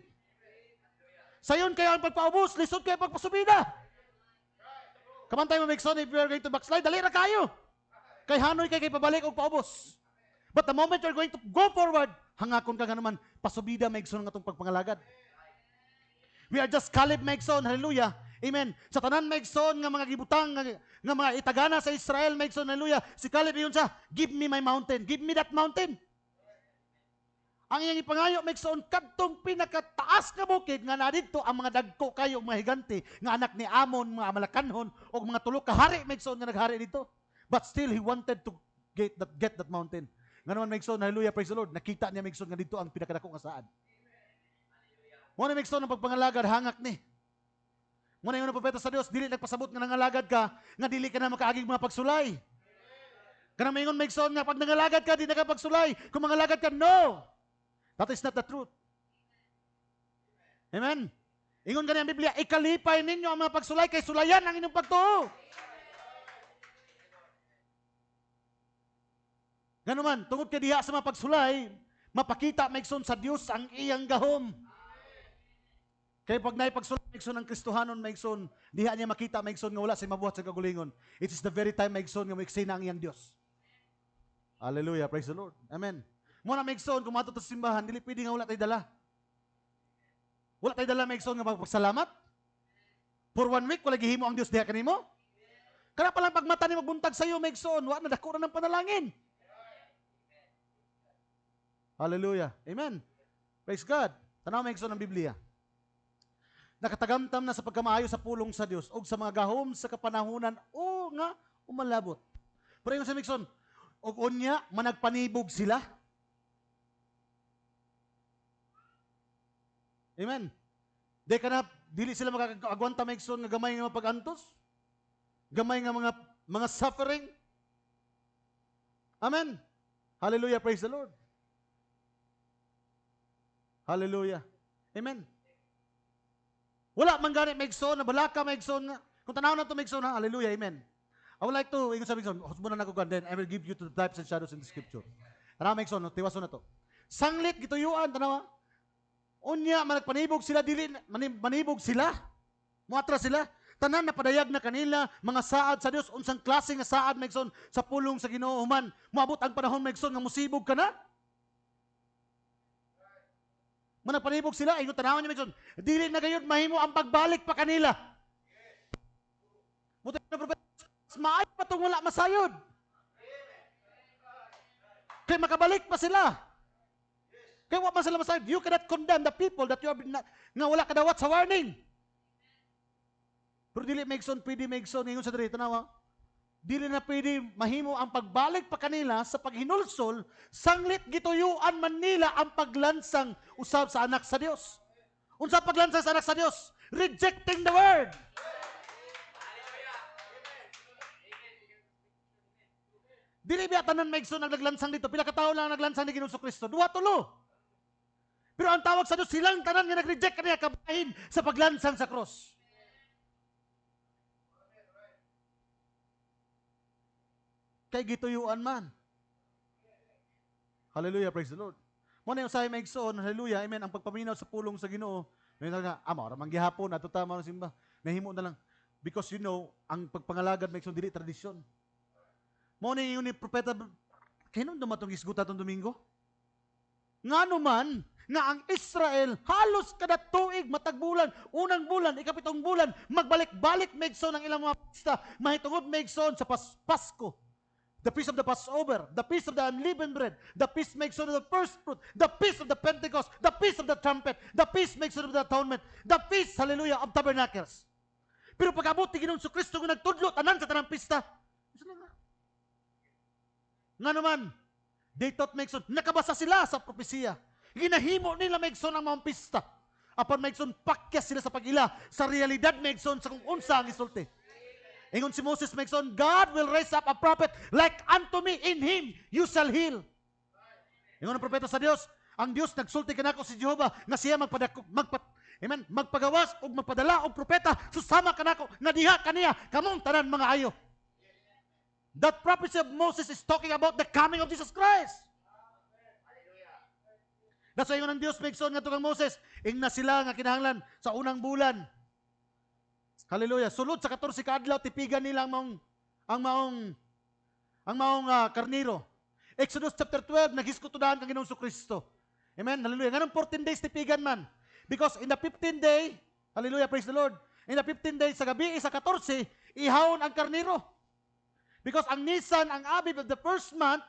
Sayon kayo ang pagpaubos, lisod kayo ang pagpasubida. Kamantay mo maigsoon, if you are going to backslide, dali na kayo. Kay hanoy kay pabalik o paubos. But the moment you're going to go forward, hangakon ka nga naman, pasubida maigsoon nga itong pagpangalagad. We are just Caleb maigsoon, hallelujah. Amen. Sa tanan maigsoon nga mga gibutang, nga mga itagana sa Israel maigsoon, hallelujah. Si Caleb yun siya, give me my mountain. Give me that mountain. Ang iyang ipangayo maigsoon, kadtong pinakataas nga bukid, nga nadito ang mga dagko kayo, mga higante, nga anak ni Amon, mga Amalakanhon, o mga tulo kahari maigsoon nga naghari dito. But still, he wanted to get that mountain. Nga naman maigsoon, hallelujah, praise the Lord. Nakita niya maigsoon nga dito ang pinakadako nga saan. Muna maigsoon ang pagpangalagad, hangak ni. Muna yung propeta sa Dios, dili nagpasabot nga nangalagad ka, nga dili ka na makaaging mga pagsulay. Kanang mayon maigsoon nga, pag nangalagad ka, di na ka pagsulay. Kung mangalagad ka, no! That is not the truth. Amen? Ingon ganyan ang Biblia, ikalipay ninyo ang mga pagsulay, kay sulayan ang inyong pagtuo. Ganuman, tungod kay diha sa mga pagsulay, mapakita maigsoon sa Dios ang iyang gahom. Kaya pag naipagsulay maigsoon ng Kristohanon maigsoon, diha niya makita maigsoon nga wala sa mabuhat sa kagulingon. It is the very time maigsoon nga maiksina ang iyang Dios. Hallelujah, praise the Lord. Amen. Muna maigsoon, kung mato sa simbahan, dili pwede nga wala tayo dala. Wala tayo dala maigsoon nga magpagsalamat. For 1 week, wala gihimo ang Dios diha kanimo. Kaya palang pagmata ni magbuntag sa iyo maigsoon, wala na dako na ng panalangin. Hallelujah. Amen. Praise God. Tanaw maigsoon ang Biblia. Nakatagamtam na sa pagkamaayo sa pulong sa Dios o sa mga gahom sa kapanahunan o nga umalabot. Pero yung sa maigsoon, og unya managpanibog sila. Amen. Dili sila makakagwanta maigsoon nga gamay nga mga pag-antos. Gamay nga mga suffering. Amen. Hallelujah, praise the Lord. Hallelujah. Amen. Wala man gani maigsoon, na balaka maigsoon nga. Kung tanaw na ito maigsoon na, hallelujah, amen. I would like to, ingon sa maigsoon, husband na nakugan, then I will give you to the types and shadows in the scripture. Tanaw maigsoon, tiwaso na to. Sanglit, gituyuan, tanawa. Unya, managpanibog sila, dili, manibog sila. Muatra sila. Tanan na padayag na kanila, mga saad sa Dios, unsang klase nga saad maigsoon sa pulong sa Ginoo human. Moabot ang panahon maigsoon nga musibog ka na. Managpanibog sila, ingon tanawon niya maigsoon, dili na gayud mahimo ang pagbalik pa kanila. Buti na propeta, maay pa tong wala masayod. Kaya makabalik pa sila. Kaya wala man sila masayod. You cannot condemn the people that you have been, nga wala kadawat sa warning. Pero dili maigsoon, pwede maigsoon, ingon sa diri, tanawa, dili na pwede mahimo ang pagbalik pa kanila sa paghinulsol, sanglit gituyuan man nila ang paglansang usab sa anak sa Dios. Unsa paglansang sa anak sa Dios? Rejecting the word. Dili biya tanan maigsoon naglansang dito. Pila ka tawo lang naglansang ni Ginoong Kristo? 2, 3. Pero ang tawag sa Dios, silang tanan nga nag-reject kaniya kabahin sa paglansang sa cross. Kay gituyuan man. Hallelujah, praise the Lord. Muna yung sayo maigsoon, hallelujah, amen, ang pagpaminaw sa pulong sa Ginoo. May nga, mara manggihapon, ato tama ng simba. Nahimo na lang. Because you know, ang pagpangalagad maigsoon dili tradisyon. Muna yung ni propeta, kailan dumatong isguta itong Domingo? Nga naman, nga ang Israel, halos kada tuig, matag bulan, unang bulan, ikapitong bulan, magbalik-balik maigsoon ang ilang mga pista, mahitungod maigsoon sa Pasko. The feast of the Passover, the feast of the unleavened bread, the feast makes of the first fruit, the feast of the Pentecost, the feast of the trumpet, the feast makes of the atonement, the feast, hallelujah, of tabernacles. Pero pag-abot ni Ginoong Kristo kung nagtudlo, tanan sa tanang pista, nga naman, they thought makes of, nakabasa sila sa propesiya. Ginahimo nila makes of ang mga pista. Apan makes of, pakyas sila sa pag-ila. Sa realidad makes of, sa kung unsa ang isulti. Ingon si Moses makes on, God will raise up a prophet like unto me, in him you shall heal. Ingon ang propeta sa Dios, ang Dios nagsulti kanako si Jehovah nga siya magpagawas o magpadala og propeta susama kanako nga diha kaniya kamong tanan mga ayo. That prophecy of Moses is talking about the coming of Jesus Christ. That's why ingon ang Dios makes on nga tukang Moses, ingna sila nga kinahanglan sa unang bulan. Hallelujah. Sulod sa 14 kaadlaw tipigan nila ang maong karniro. Exodus chapter 12 naghiskutudahan kang Ginoong Kristo. Amen. Hallelujah. Ganun 14 days tipigan man. Because in the 15th day, hallelujah, praise the Lord. In the 15th day sa gabi sa 14, ihawon ang karniro. Because ang Nisan, ang Abib of the first month,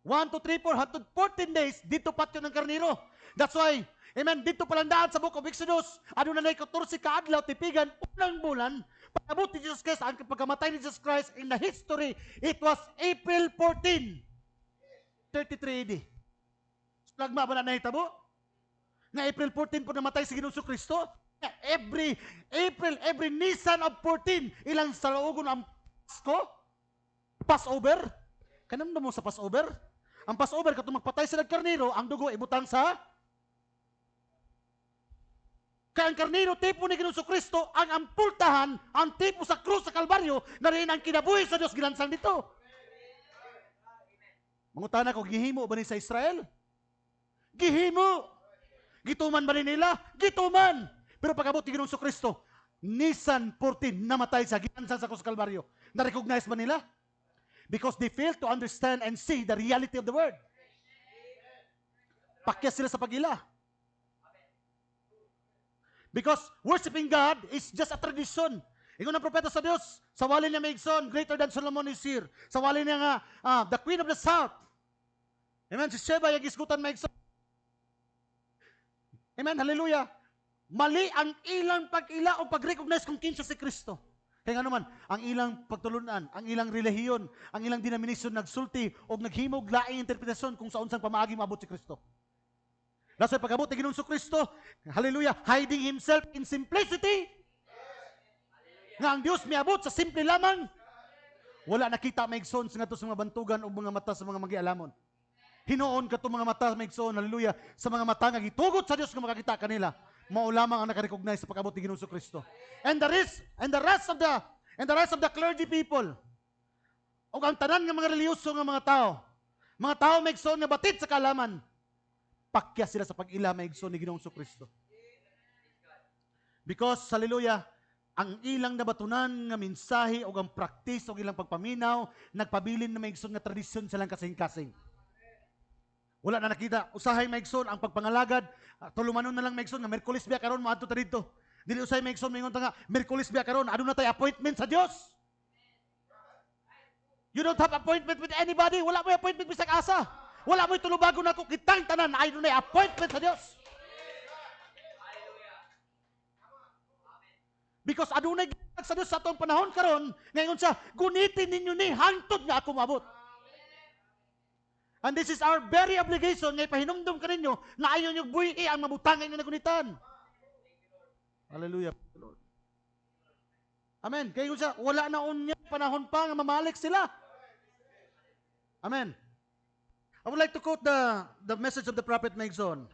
1 to 3, 4, hangtod 14 days, dito patyo ng karniro. That's why, amen, dito palandaan sa book of Exodus, ano na 14 kaadlaw, tipigan, unang bulan, pag-abot ni Jesus Christ, ang pagkamatay ni Jesus Christ in the history, it was April 14, 33 AD. Plagma ba na nahitabo? Na April 14 po namatay si Ginoong Kristo? Every Nisan of 14, ilang saloogon ang Pasko? Passover? Kanam mo sa Passover? Ang Passover, katong magpatay sila karniro, ang dugo ibutang sa kaya ang karniro, tipo ni Ginoong Kristo, ang ampultahan, ang tipo sa krus sa Kalbaryo, na rin ang kinabuhi sa Diyos, ginansang dito. Mangutana ko, gihimo ba ni sa Israel? Gihimo. Gituman ba nila? Gituman. Pero pag-abot ni Ginoong Kristo, Nisan 14, namatay sa ginansang sa krus sa Kalbaryo. Na-recognize ba nila? Because they fail to understand and see the reality of the word. Pakyas sila sa pag-ila. Because worshiping God is just a tradition. Ingon ang propeta sa Dios, sa wali niya maigsoon, greater than Solomon is here. Sa wali niya nga, the queen of the south. Amen, si Sheba, yung isgutan maigsoon. Amen, hallelujah. Mali ang ilang pag-ila o pag-recognize kung kinsa si Kristo. Kaya nga naman, ang ilang pagtulunan, ang ilang relihiyon, ang ilang denomination nagsulti o naghimog laing interpretasyon kung sa unsang pamaagi maabot si Kristo. That's why pag-abot ni Ginoong Kristo, hallelujah, hiding himself in simplicity. Nga ang Diyos miabot sa simple lamang. Wala nakita maigsoon sa nga to sa mga bantugan o mga mata sa mga magialamon. Hinoon ka to mga mata maigsoon, hallelujah, sa mga mata nga gitugot sa Dios nga makakita kanila. Mao lamang ang nakarecognize sa pag-abot ni Ginoong Kristo. And the rest of the clergy people, o ang tanan nga mga reliyoso nga mga tao maigsoon nga batid sa kaalaman, pakya sila sa pag-ila maigsoon ni Ginoong Kristo. Because, hallelujah, ang ilang nabatunan nga mensahe o ang practice o ilang pagpaminaw, nagpabilin na maigsoon nga tradisyon silang kasing-kasing. Wala na nakita. Usahay maigsoon ang pagpangalagad. Tulumanon na lang maigsoon nga Merkulis biya karon maadto ta didto. Dili usahay maigsoon mingon ta nga Merkulis biya karon aduna tay appointment sa Dios. You don't have appointment with anybody. Wala mo appointment bisag asa. Wala mo tulubago nako kitang tanan ay dunay appointment sa Dios. Because adunay sa Dios sa atong panahon karon, ngayon siya, gunitin ninyo ni hangtod nga ako maabot. And this is our very obligation nga ipahinumdum ka ninyo na ayaw nyo buhi ang mabutangan nyo na gunitan. Hallelujah. Amen. Kaya siya, wala na unya panahon pa nga mamalik sila. Amen. I would like to quote the message of the prophet Maigsoon.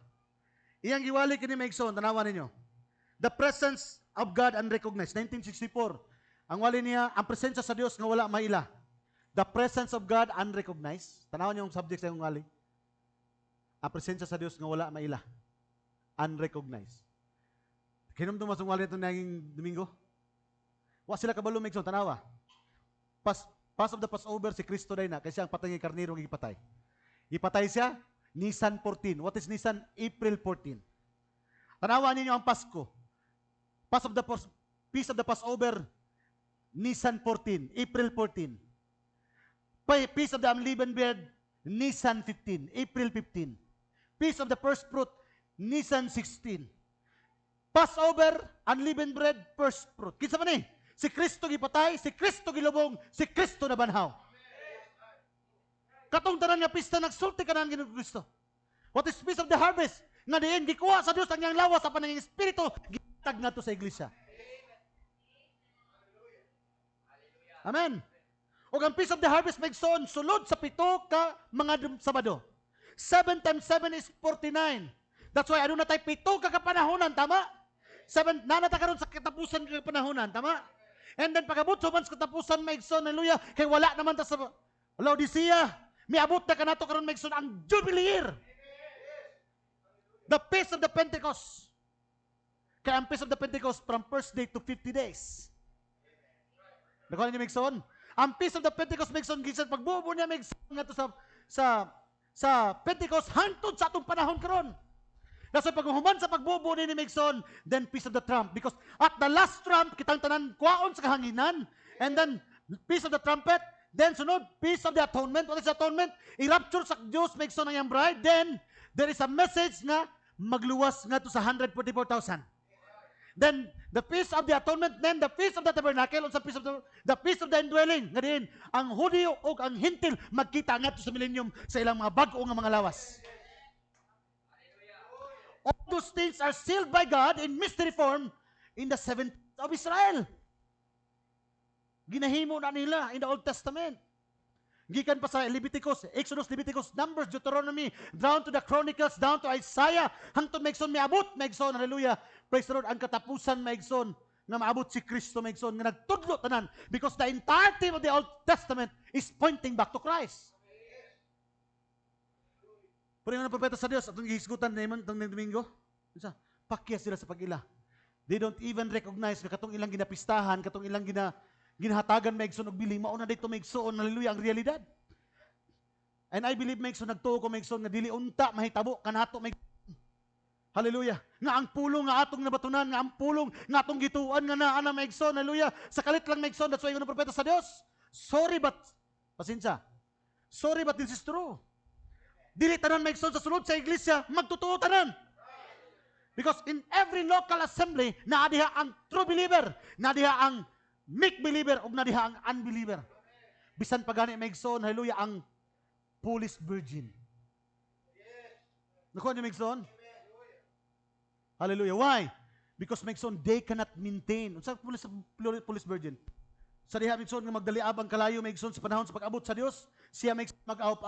Iyang giwali kini Maigsoon, tanawan ninyo. The presence of God unrecognized. 1964. Ang wali niya, ang presensya sa Dios nga wala maila. The presence of God unrecognized. Tanawan niyo yung subject sa iyong wali. Ang presensya sa Dios nga wala maila. Unrecognized. Kinumdum mas yung wali itong naging Domingo? Wa sila kabalo Maigsoon, tanawa. Pass of the Passover, si Kristo day na, kasi ang patay ng karniro ng ipatay. Ipatay siya, Nisan 14. What is Nisan? April 14. Tanawa ninyo ang Pasko. Feast of the Passover, Nisan 14, April 14. Feast of the Unleavened Bread, Nisan 15, April 15. Feast of the First Fruit, Nisan 16. Passover, Unleavened Bread, First Fruit. Kinsa man ni? Si Kristo gipatay, si Kristo gilubong, si Kristo nabanhaw. Katong tanan nga pista nagsulti ka na ang Ginoong Kristo. What is Feast of the Harvest? Nga diin, gikuha sa Dios ang iyang lawas sa pananging Espiritu, gitag na to sa iglesia. Amen. O ang Feast of the Harvest Maigsoon, sulod sa 7 ka mga Sabado. 7 times 7 is 49. That's why, ano na tayo, 7 ka kapanahonan, tama? 7, nanata karon sa katapusan ka kapanahonan, tama? And then, pag-abot sa katapusan Maigsoon, hallelujah, kay wala naman ta sa Laodicea, may abot na ka nato karon Maigsoon, ang Jubilee year. The Feast of the Pentecost. Kaya ang Feast of the Pentecost from first day to 50 days. Nakuha niyo Maigsoon? Ang Feast of the Pentecost Maigsoon, gisan pagbubo niya Maigsoon nga to sa Pentecost hangtod sa atong panahon karon. Nasa paghuman sa pagbubo ni Maigsoon, then Feast of the Trump, because at the last trump kitang tanan kuwaon sa kahanginan, and then Feast of the Trumpet, then sunod Feast of the Atonement. What is Atonement? I-rapture sa Diyos Maigsoon ang iyang bride, then there is a message nga magluwas nga to sa 144,000. Then the Feast of the Atonement, then the Feast of the Tabernacle, o sa the Feast of the Indwelling, nga din, ang Hudyo o ang Hintil, magkita nga sa millennium sa ilang mga bago nga mga lawas. All those things are sealed by God in mystery form in the 7th of Israel. Ginahimo na nila in the Old Testament. Gikan pa sa Leviticus, Exodus, Leviticus, Numbers, Deuteronomy, down to the Chronicles, down to Isaiah, hangtod Maigsoon, miabot Maigsoon, hallelujah. Praise the Lord, ang katapusan Maigsoon, nga maabot si Kristo Maigsoon, nga nagtudlo tanan, because the entirety of the Old Testament is pointing back to Christ. Pero yung propeta sa Dios, atong gihisgutan na itong Domingo, pakya sila sa pag-ila. They don't even recognize na katong ilang ginapistahan, katong ilang ginahatagan Maigsoon og bili, mauna dito Maigsoon, hallelujah, ang realidad. And I believe Maigsoon, nagtuo ko Maigsoon, nga dili unta mahitabo kanato Maigsoon. Hallelujah. Nga ang pulong nga atong nabatunan, nga ang pulong nga atong gituan nga naana Maigsoon, hallelujah. Sa kalit lang Maigsoon, that's why yung propeta sa Dios. Pasensya. Sorry but this is true. Dili tanan Maigsoon sa sulod sa iglesia, magtutuo tanan. Because in every local assembly, naadiha ang true believer, naadiha ang make believer, o naadiha ang unbeliever. Bisan pa gani Maigsoon, hallelujah, ang police virgin. Nakuha niyo Maigsoon? Hallelujah. Why? Because Maigsoon, they cannot maintain. Unsa police virgin? Sa diha Megson nga magdaliabang kalayo Megson sa panahon sa pag-abot sa Dios, siya Megson mag-out.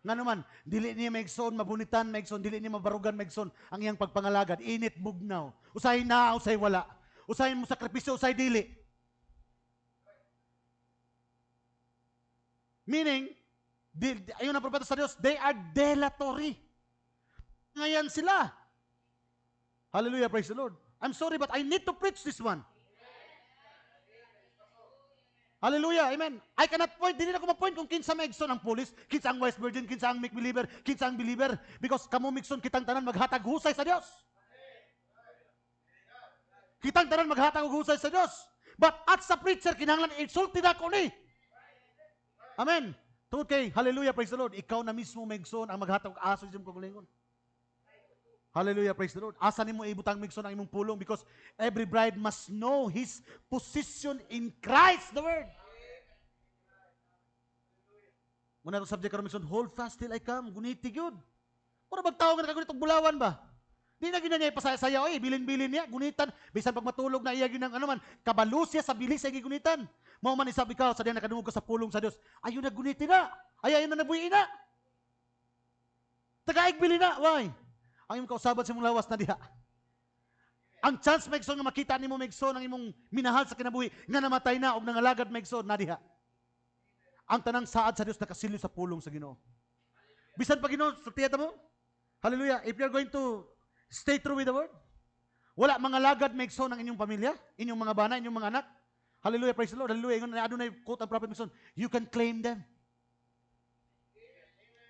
Nga naman, dili niya Megson mabunitan Megson, dili niya mabarugan Megson ang iyang pagpangalagad, init bugnaw. Usay na, usay wala. Usay mo sakripisyo, usay dili. Meaning, ayun ang propeta sa Diyos, they are delatory. Ngayon sila. Hallelujah, praise the Lord. I'm sorry, but I need to preach this one. Hallelujah, amen. I cannot point, hindi na ko ma-point kung kinsa Megson ang pulis, kinsa ang wise virgin, kinsa ang make believer, kinsa ang believer, because kamo Megson kitang tanan maghatag husay sa Dios. Kitang tanan maghatag husay sa Dios. But at sa preacher, kinahanglan insulted ako ni. Amen. Tungod kay, hallelujah, praise the Lord, ikaw na mismo Megson ang maghatag aso sa imong kagulingon. Hallelujah, praise the Lord. Asa nimo ibutang Megson ang imong pulong because every bride must know his position in Christ, the word. Muna itong subject karon Megson, hold fast till I come, guniti gyud. Mura bagtaw nga kagunit og bulawan ba? Di na gina niya ipasaya-saya, oy, bilin-bilin niya, gunitan, bisan pag matulog na iya ginang ano man, kabalo siya sa bilis ay gigunitan. Mao man isab ikaw sa diyan nakadungog ka sa pulong sa Dios. Ayo na guniti na. Ayayon na nabuhi na. Tagaig bili na, why? Ang imong kausaban sa imong lawas na diha. Ang chance Megson nga makita nimo Megson ang imong minahal sa kinabuhi nga namatay na og nangalagad Megson na diha. Ang tanang saad sa Dios nakasilyo sa pulong sa Ginoo. Bisan pa Ginoo sultiyata mo. Hallelujah. If you're going to stay true with the word, wala mga lagad Megson ang inyong pamilya, inyong mga bana, inyong mga anak. Hallelujah, praise the Lord. Hallelujah. Ingon na adunay quote ang prophet Megson, you can claim them.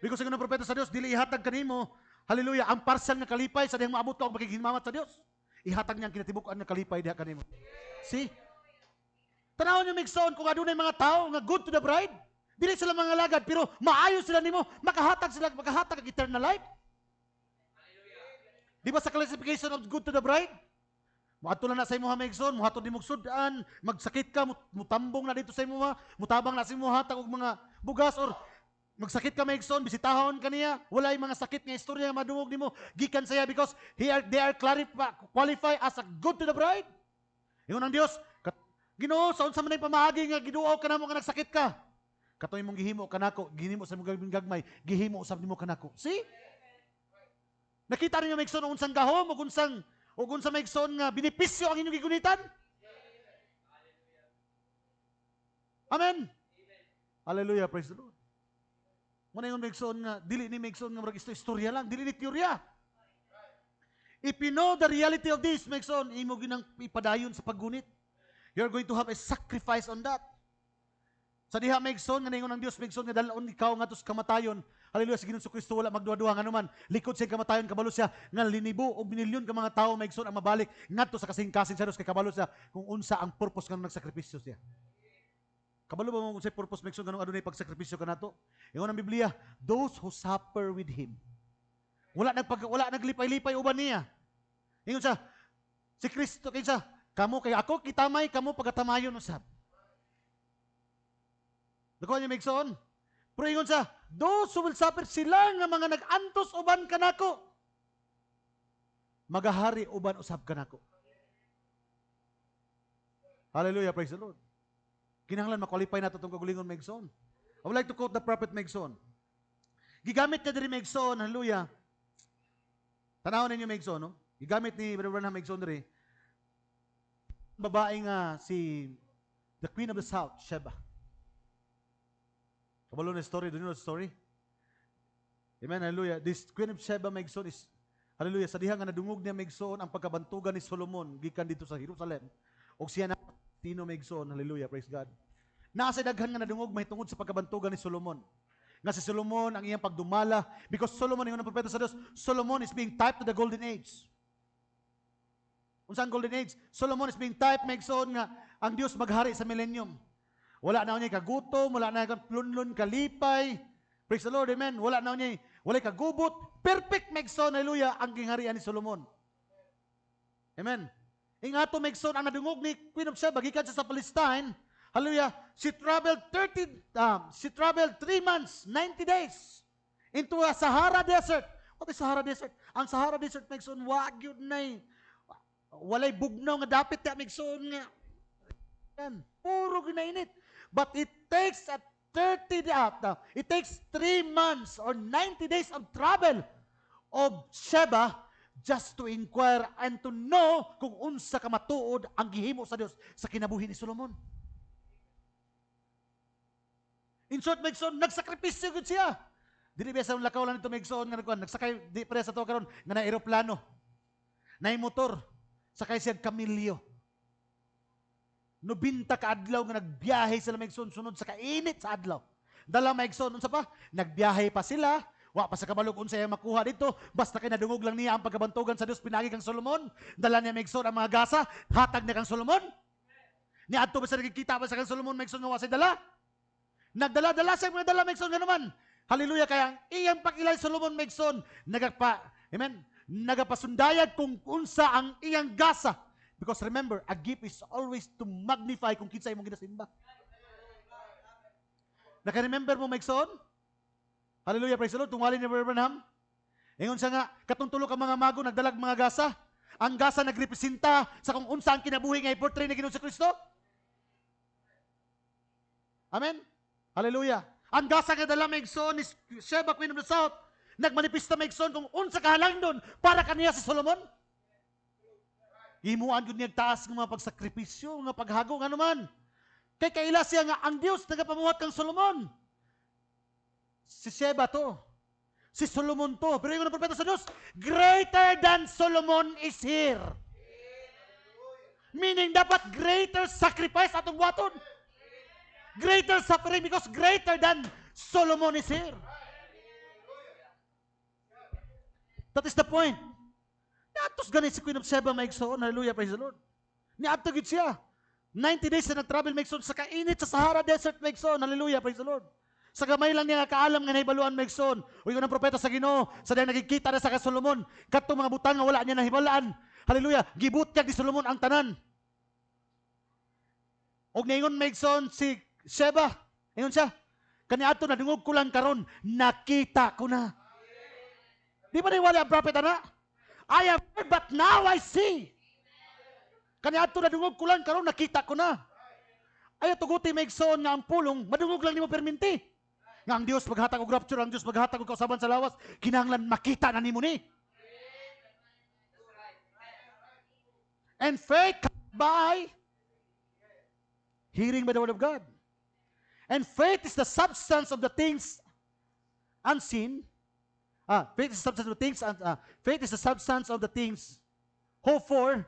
Because ang propeta sa Dios dili ihatag kanimo, hallelujah, ang parsyal nga kalipay sa dihang maabot ka og makighimamat sa Dios. Ihatag niya ang kinatibuk-an nga kalipay diha kanimo. See? Tanawon niyo Megson kung adunay mga tao nga good to the bride, dili sila mga lagad pero maayo sila nimo, makahatag ang eternal life. Di ba sa classification of good to the bride? Muadto na sa imong Megson, muhatod nimong sudan, magsakit ka, mutambong na dito sa imong, mutabang na sa imong hatag og mga bugas or magsakit ka Megson, bisitahon ka niya, wala yung mga sakit nga istorya nga madungog nimo, gikan saya because they are qualified as a good to the bride. Ingon ang Dios, Ginoo, sa unsa man ay pamaagi nga giduaw ka namo nga nagsakit ka. Katoy mong gihimo kanako, gihimo sa imong gagmay, gihimo usab nimo kanako. See? Nakita niyo Megson unsang gahom ug unsa Megson nga benepisyo ang inyong gigunitan? Amen. Hallelujah, praise the Lord. Muna yung Megson nga, dili ni Megson nga marag istorya lang, dili ni teorya. If you know the reality of this, Megson, imo ginang ipadayon sa paggunit. You're going to have a sacrifice on that. Sa diha Megson, nga ningon ng Dios Megson nga dalon ikaw nga tus kamatayon. Hallelujah, sa Ginoong Kristo wala magduwa-duwa nga naman. Likod sa kamatayon kabalo siya nga linibo og binilyon ka mga tawo Megson ang mabalik ngadto sa kasing-kasing sa Dios kay kabalo siya kung unsa ang purpose nga nagsakripisyo siya. Kabalo ba mo kung sa purpose Megson ganung adunay pagsakripisyo kanato? Ingon ang Biblia, those who suffer with him. Wala naglipay-lipay uban niya. Ingon siya, si Kristo kinsa, kamo kay ako kitamay, kamo pagatamayon usab. Dako niya Megson. Pero ingon siya, those who will suffer, sila nga mga nag-antos uban kanako. Magahari uban usab kanako. Hallelujah, praise the Lord. Kinahanglan makwalify nato itong kagulingon Megson. I would like to quote the prophet Megson. Gigamit niya diri Megson, hallelujah. Tanawon ninyo Megson, no? Gigamit ni Brother Branham Megson diri. Babae nga si the Queen of the South, Sheba. Kabalo na story, do you know the story? Amen, hallelujah. This Queen of Sheba Megson is, hallelujah, sa diha nga nadungog niya Megson ang pagkabantugan ni Solomon gikan dito sa Jerusalem. Og siya na Tino Megson, hallelujah, praise God. Nasa daghan nga nadungog mahitungod sa pagkabantugan ni Solomon. Nga si Solomon ang iyang pagdumala because Solomon ingon ang propeta sa Dios, Solomon is being typed to the golden age. Unsa ang golden age? Solomon is being typed Megson nga ang Dios maghari sa millennium. Wala na niya kagutom, wala na niya plunlon, kalipay. Praise the Lord, amen. Wala na niya, wala kagubot. Perfect Megson, hallelujah, ang kingharian ni Solomon. Amen. Ingato Megson, ang nadungog ni Queen of Sheba, gikan siya sa Palestine, hallelujah, she traveled 3 months, 90 days into a Sahara Desert. What is Sahara Desert? Ang Sahara Desert, Megson, wag yun na walay bugnaw nga dapit ya Megson nga. Yan, puro ginainit. But it takes a 3 months or 90 days of travel of Sheba just to inquire and to know kung unsa ka matuod ang gihimo sa Dios sa kinabuhi ni Solomon. In short, Megson, nagsakripisyo gud siya. Dili ba sa lakaw lang ito Megson nga nagkuan, nagsakay di pare sa to karon nga na eroplano. Nay motor, sakay siya kamilyo. 90 ka adlaw nga nagbiyahe sila Megson sunod sa kainit sa adlaw. Dala Megson unsa pa? Nagbiyahe pa sila. Wa pa sa kabalog unsa yang makuha dito, basta kay nadungog lang niya ang pagkabantugan sa Dios pinagi kang Solomon. Dala niya Megson ang mga gasa, hatag niya kang Solomon. Niadto ba sa nakikita ba sa kang Solomon Megson nga wa say dala? Nagdala-dala siya mga dala Megson nga naman. Hallelujah, kaya ang iyang pakilay Solomon Megson nagapasundayag kung unsa ang iyang gasa. Because remember, a gift is always to magnify kung kinsa imong ginasimba. Naka-remember mo Megson? Hallelujah, praise the Lord. Tungwalin ni Brother Branham. Ingon siya nga, katungtulo ka mga mago, nagdalag mga gasa. Ang gasa nagrepresenta sa kung unsa ang kinabuhi nga i-portray na Ginoong si Kristo. Amen? Hallelujah. Ang gasa nga dala Megson is Sheba, Queen of the South. Nagmanifesta Megson kung unsa kahalang doon para kaniya si Solomon. Himuan yun niya taas ng mga pagsakripisyo, mga paghago, nga naman. Kay kaila siya nga, ang Diyos nagapamuhat kang Solomon. Si Sheba to. Si Solomon to. Pero yung propeta sa Diyos, greater than Solomon is here. Meaning, dapat greater sacrifice atong buhaton. Greater suffering because greater than Solomon is here. That is the point. Niatos ganit si Queen of Sheba, Megson. Hallelujah, praise the Lord. Niato gid siya. 90 days na nag-travel, Megson, sa kainit sa Sahara Desert, Megson. Hallelujah, praise the Lord. Sa gamay lang niya kaalam nga nahibaluan Megson. O yung propeta sa Ginoo, sa dahil nagkikita na sa kay Solomon, kadtong mga butang nga wala niya nahibalaan. Hallelujah, gibutyag ni Solomon ang tanan. Og ngayon Megson si Sheba, ngayon siya, kaniadto na dungog ko lang karon, nakita ko na. Di ba niwala ang propeta na? I have heard, but now I see. Kaniadto na dungog ko lang karon, nakita ko na. Ay tuguti Megson nga ang pulong, madungog lang nimo perminti. Nga ang Dios maghatag og rapture, ang Dios maghatag og kausaban sa lawas, kinahanglan makita na nimo ni. And faith by hearing by the word of God. And faith is the substance of the things unseen. Faith is the substance of the things. Faith is the substance of the things hoped for.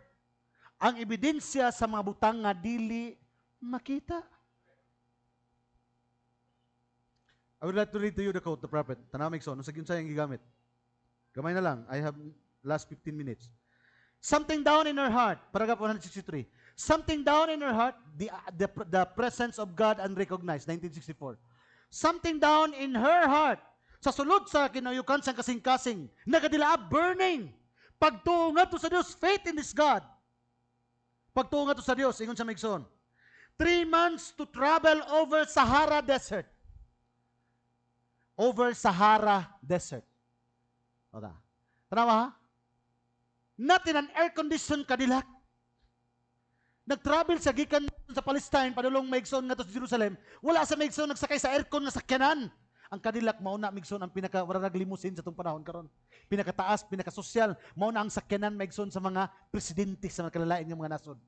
Ang ebidensya sa mga butang nga dili makita. I would like to read to you the quote, the prophet. Tanaw Megson, sa ginsay ang gigamit. Gamay na lang. I have last 15 minutes. Something down in her heart, paragraph 163. Something down in her heart, the presence of God unrecognized, 1964. Something down in her heart, sa sulod sa kinayukan sang kasing-kasing, nagadila burning. Pagtuo nga to sa Dios, faith in this God. Pagtuo nga to sa Dios, ingon sa Megson. 3 months to travel over Sahara Desert. Over Sahara Desert. Oda. Tanawa ha? Not in an air-conditioned Cadillac. Nag-travel sa gikan sa Palestine, padulong Megson nga to sa Jerusalem. Wala sa Megson nagsakay sa aircon nga sakyanan. Ang Cadillac, mauna Megson ang pinaka-warag limusin sa itong panahon karon. Pinakataas, pinaka-sosyal, mauna ang sakyanan Megson sa mga presidente sa mga kalalain ng mga nasod.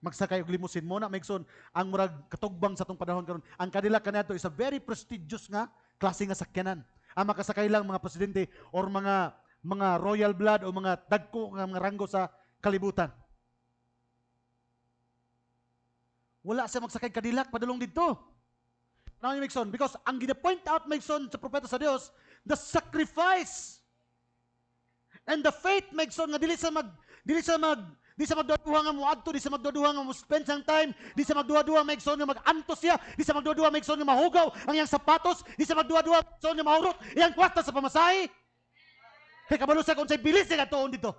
Magsakay og limusin mo na Megson ang murag katugbang sa tong panahon karon. Ang Cadillac kaniadto is a very prestigious nga klase nga sakyanan. Ang makasakay lang mga presidente or mga royal blood o mga dagko nga mga ranggo sa kalibutan. Wala sa magsakay Cadillac padulong didto. Now Megson, because ang gina-point out Megson sa propeta sa Dios, the sacrifice and the faith Megson nga dili sa magduha nga muadto, di sa magduha nga mo-spend sang time, di sa magduha Megson nga mag-antos siya, di sa magduha Megson nga mahugaw ang iyang sapatos, di sa magduha Megson nga mahurot iyang kwarta sa pamasahe. Kay kabalo sa kung say bilis nga tuon dito.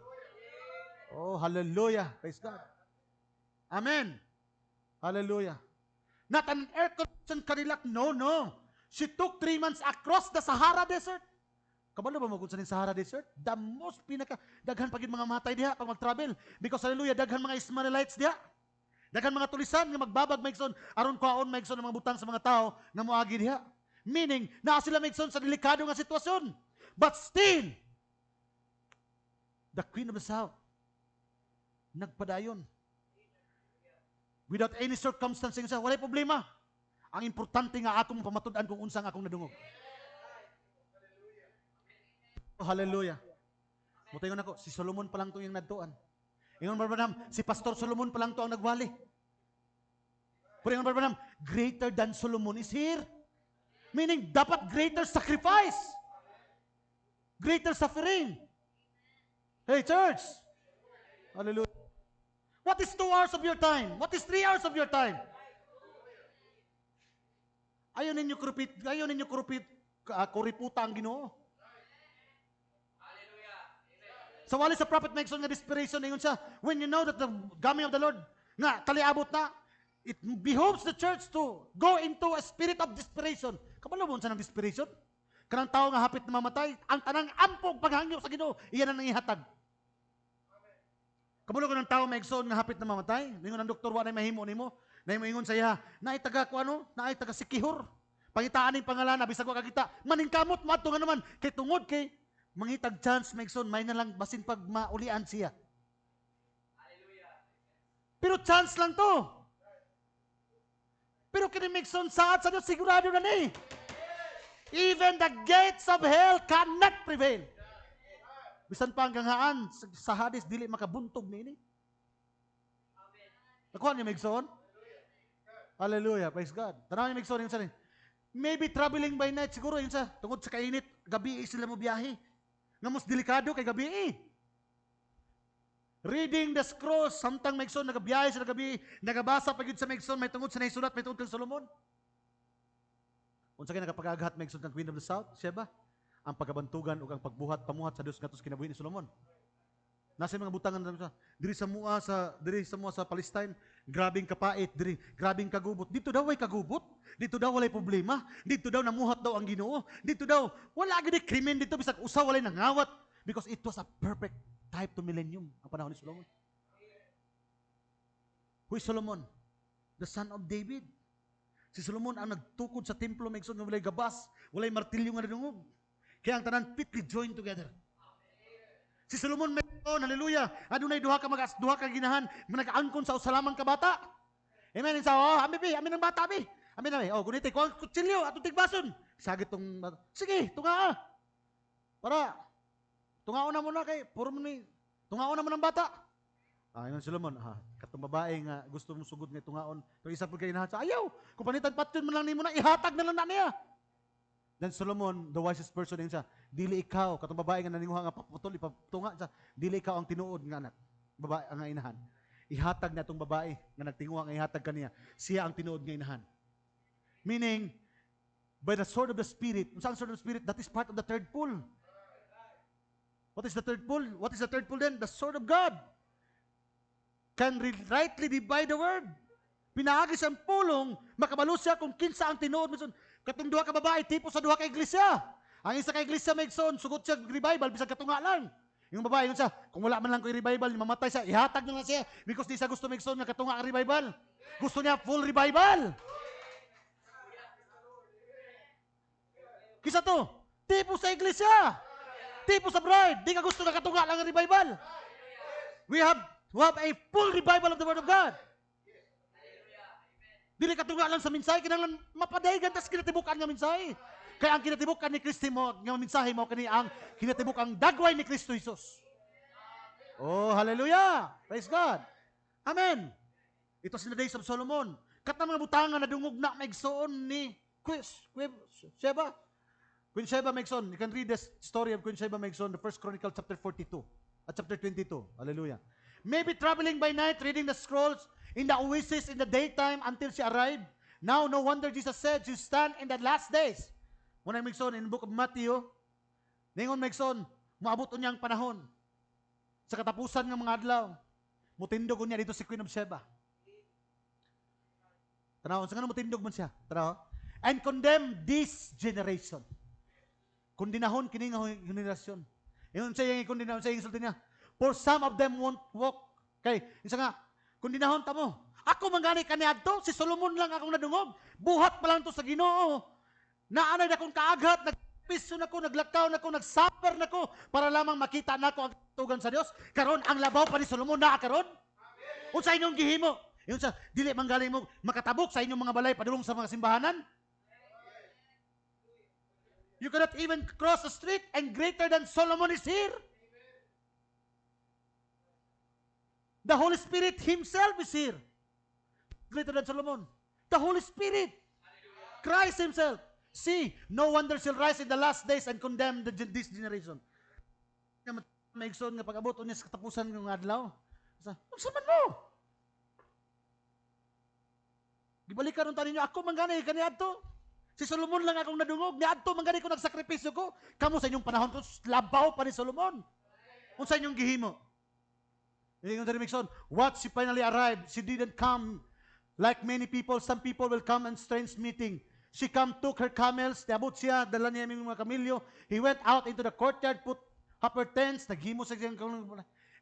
Oh, hallelujah. Praise God. Amen. Hallelujah. Not an air-conditioned Cadillac. No. She took 3 months across the Sahara Desert. Kabalo ba mo kung saan Sahara Desert? The most daghan pagid mga matay diha pag mag-travel. Because hallelujah, daghan mga Ismailites diha. Daghang mga tulisan nga magbabag maigsoon aron kwaon maigsoon ang mga butang sa mga tao nga moagi diha. Meaning, naa sila maigsoon sa delikado nga sitwasyon. But still, the Queen of the South nagpadayon. Without any circumstance sa walay problema. Ang importante nga akong pamatud-an kung unsang akong nadungog. Oh, hallelujah. Mutingon ako, si Solomon pa lang to yung nadtuan. Ingon Barbanam, si Pastor Solomon pa lang to ang nagwali. Pero ingon Barbanam, greater than Solomon is here. Meaning, dapat greater sacrifice. Greater suffering. Hey, church. Hallelujah. What is 2 hours of your time? What is 3 hours of your time? Ayaw ninyo kuriputa ang Ginoo. Sa wali sa prophet Megson nga desperation, ingon siya, when you know that the coming of the Lord, nga, kaliabot na, it behoves the church to go into a spirit of desperation. Kabalo mo sa ng desperation? Kanang tao nga hapit na mamatay, ang tanang ampog paghangyo sa Ginoo, iyan ang ihatag. Kabalo ko ng tao Megson nga hapit na mamatay, ningon ang doktor, wala mahimo nimo, na ingon sa iya, naitaga ko ano, naitaga si Kihor, pangitaan ng pangalan, bisag ko kakita, maningkamot, mato nga naman, kay tungod kay, mangitag chance, Megson, may na lang basin pag maulian siya. Pero chance lang to. Pero kini Megson, saat sa Diyos, sigurado na ni. Even the gates of hell cannot prevail. Bisan pa hanggang haan, sa Hades, dili makabuntog ni ini. Nakuha niyo, Megson? Hallelujah, praise God. Tanaw niyo, Megson, yung sanin. Maybe traveling by night, siguro yun sa, tungod sa kainit, gabi sila mo biyahe. Nga mas delikado kay gabi Reading the scrolls, samtang Megson, nagabiyahe sa gabi, nagabasa pag yun sa Megson, may tungod sa naisulat, may tungod kang Solomon. Unsa kay nakapag-aghat Megson kang Queen of the South, siya ba? Ang pagabantugan o ang pagbuhat, pamuhat sa Dios ngatos kinabuhi ni Solomon. Nasa mga butangan sa diri sa mua sa Palestine, grabing kapait, grabing kagubot. Dito daw ay kagubot, dito daw walay problema, dito daw namuhat daw ang Ginoo, dito daw wala gid krimen dito bisag usa walay nangawat because it was a perfect type to millennium ang panahon ni Solomon. Who is Solomon? The son of David. Si Solomon ang nagtukod sa templo Megson nga walay gabas, walay martilyo nga nadungog. Kaya ang tanan fitly joined together. Si Solomon Megson, hallelujah, adunay duha ka ginahan, nag-angkon sa usalamang ka bata. Amen. Sa amin ang bata bi. Amin na. Oh, gunite ko ang kutsilyo atong tigbason. Sagit tong sige, tunga. Para tungaon na muna kay puro mo ni tungaon na mo ng bata. Ingon Solomon, katong babae nga gusto mong sugod nga tungaon, pero isa pud kay inahat sa ayaw. Kung panitan patyon man lang nimo na ihatag na lang na niya. Then Solomon, the wisest person din siya, dili ikaw, katong babae nga naninguha nga paputol, ipatunga siya, dili ikaw ang tinuod nga anak, babae ang inahan. Ihatag na itong babae nga nagtinguha nga ihatag kaniya, siya ang tinuod nga inahan. Meaning, by the sword of the Spirit, ang sword of the Spirit, that is part of the third pull. What is the third pull? What is the third pull then? The sword of God. Can rightly divide the word. Pinaagi siyang pulong, makabalo siya kung kinsa ang tinuod. Katong duha ka babae, tipo sa duha ka iglesia. Ang isa ka iglesia, Megson, sugot siya revival, bisag katunga lang. Yung babae, yun siya, kung wala man lang ko revival, mamatay siya, ihatag na lang siya. Because di siya gusto Megson nga katunga ang revival. Gusto niya full revival. Kisa to, tipo sa iglesia. Tipo sa bride, di ka gusto na katunga lang ang revival. We have a full revival of the Word of God. Dili katunga lang sa mensahe, kinahanglan mapadayon tas kinatibukan nga mensahe. Kaya ang kinatibukan ni Kristo mo, nga mensahe mo kani ang kinatibukang dagway ni Kristo Jesus. Oh, hallelujah! Praise God! Amen! Ito is the days of Solomon. Kat na mga butangan na dungog na Megson ni Queen Sheba. Queen Sheba Megson. You can read the story of Queen Sheba Megson, the 1 Chronicle chapter 42 at chapter 22. Hallelujah. Maybe traveling by night, reading the scrolls in the oasis in the daytime until she arrived. Now, no wonder Jesus said, you stand in the last days. Muna Megson, in the book of Matthew, ningon Megson, maabot niyang panahon. Sa katapusan ng mga adlaw, mutindog niya dito si Queen of Sheba. Tanaw, sa nga mutindog man siya. Tanaw. And condemn this generation. Kundinahon kining generasyon. Ingon siya yung kundinahon, siya yung insulti niya. For some of them won't walk. Okay, isa nga, kundinahon ta mo. Ako mangani kaniadto, si Solomon lang akong nadungog. Buhat pa lang to sa Ginoo. Naanay na akong kaaghat, nagpiso na ko, naglakaw na ko, nagsuffer na ko, para lamang makita na ko ang tugan sa Dios. Karon ang labaw pa ni Solomon na karon. Unsa inyong gihimo? Unsa dili manggaling mo makatabok sa inyong mga balay padulong sa mga simbahanan? You cannot even cross the street and greater than Solomon is here. The Holy Spirit Himself is here. Greater than Solomon. The Holy Spirit. Christ Himself. See, no wonder shall rise in the last days and condemn this generation. Maigsoon nga pag-abot unya sa katapusan ng adlaw. Unsa man mo? Gibalikan unta ninyo ako mangani kaniadto. Si Solomon lang akong nadungog, niadto mangani ko nagsakripisyo ko. Kamo sa inyong panahon ko labaw pa ni Solomon. Unsa inyong gihimo? Yung Remixon, what she finally arrived, she didn't come like many people. Some people will come and strange meeting. She come, took her camels, tiabot siya, dala niya yung mga kamilyo. He went out into the courtyard, put up her tents, naghimo sa siyang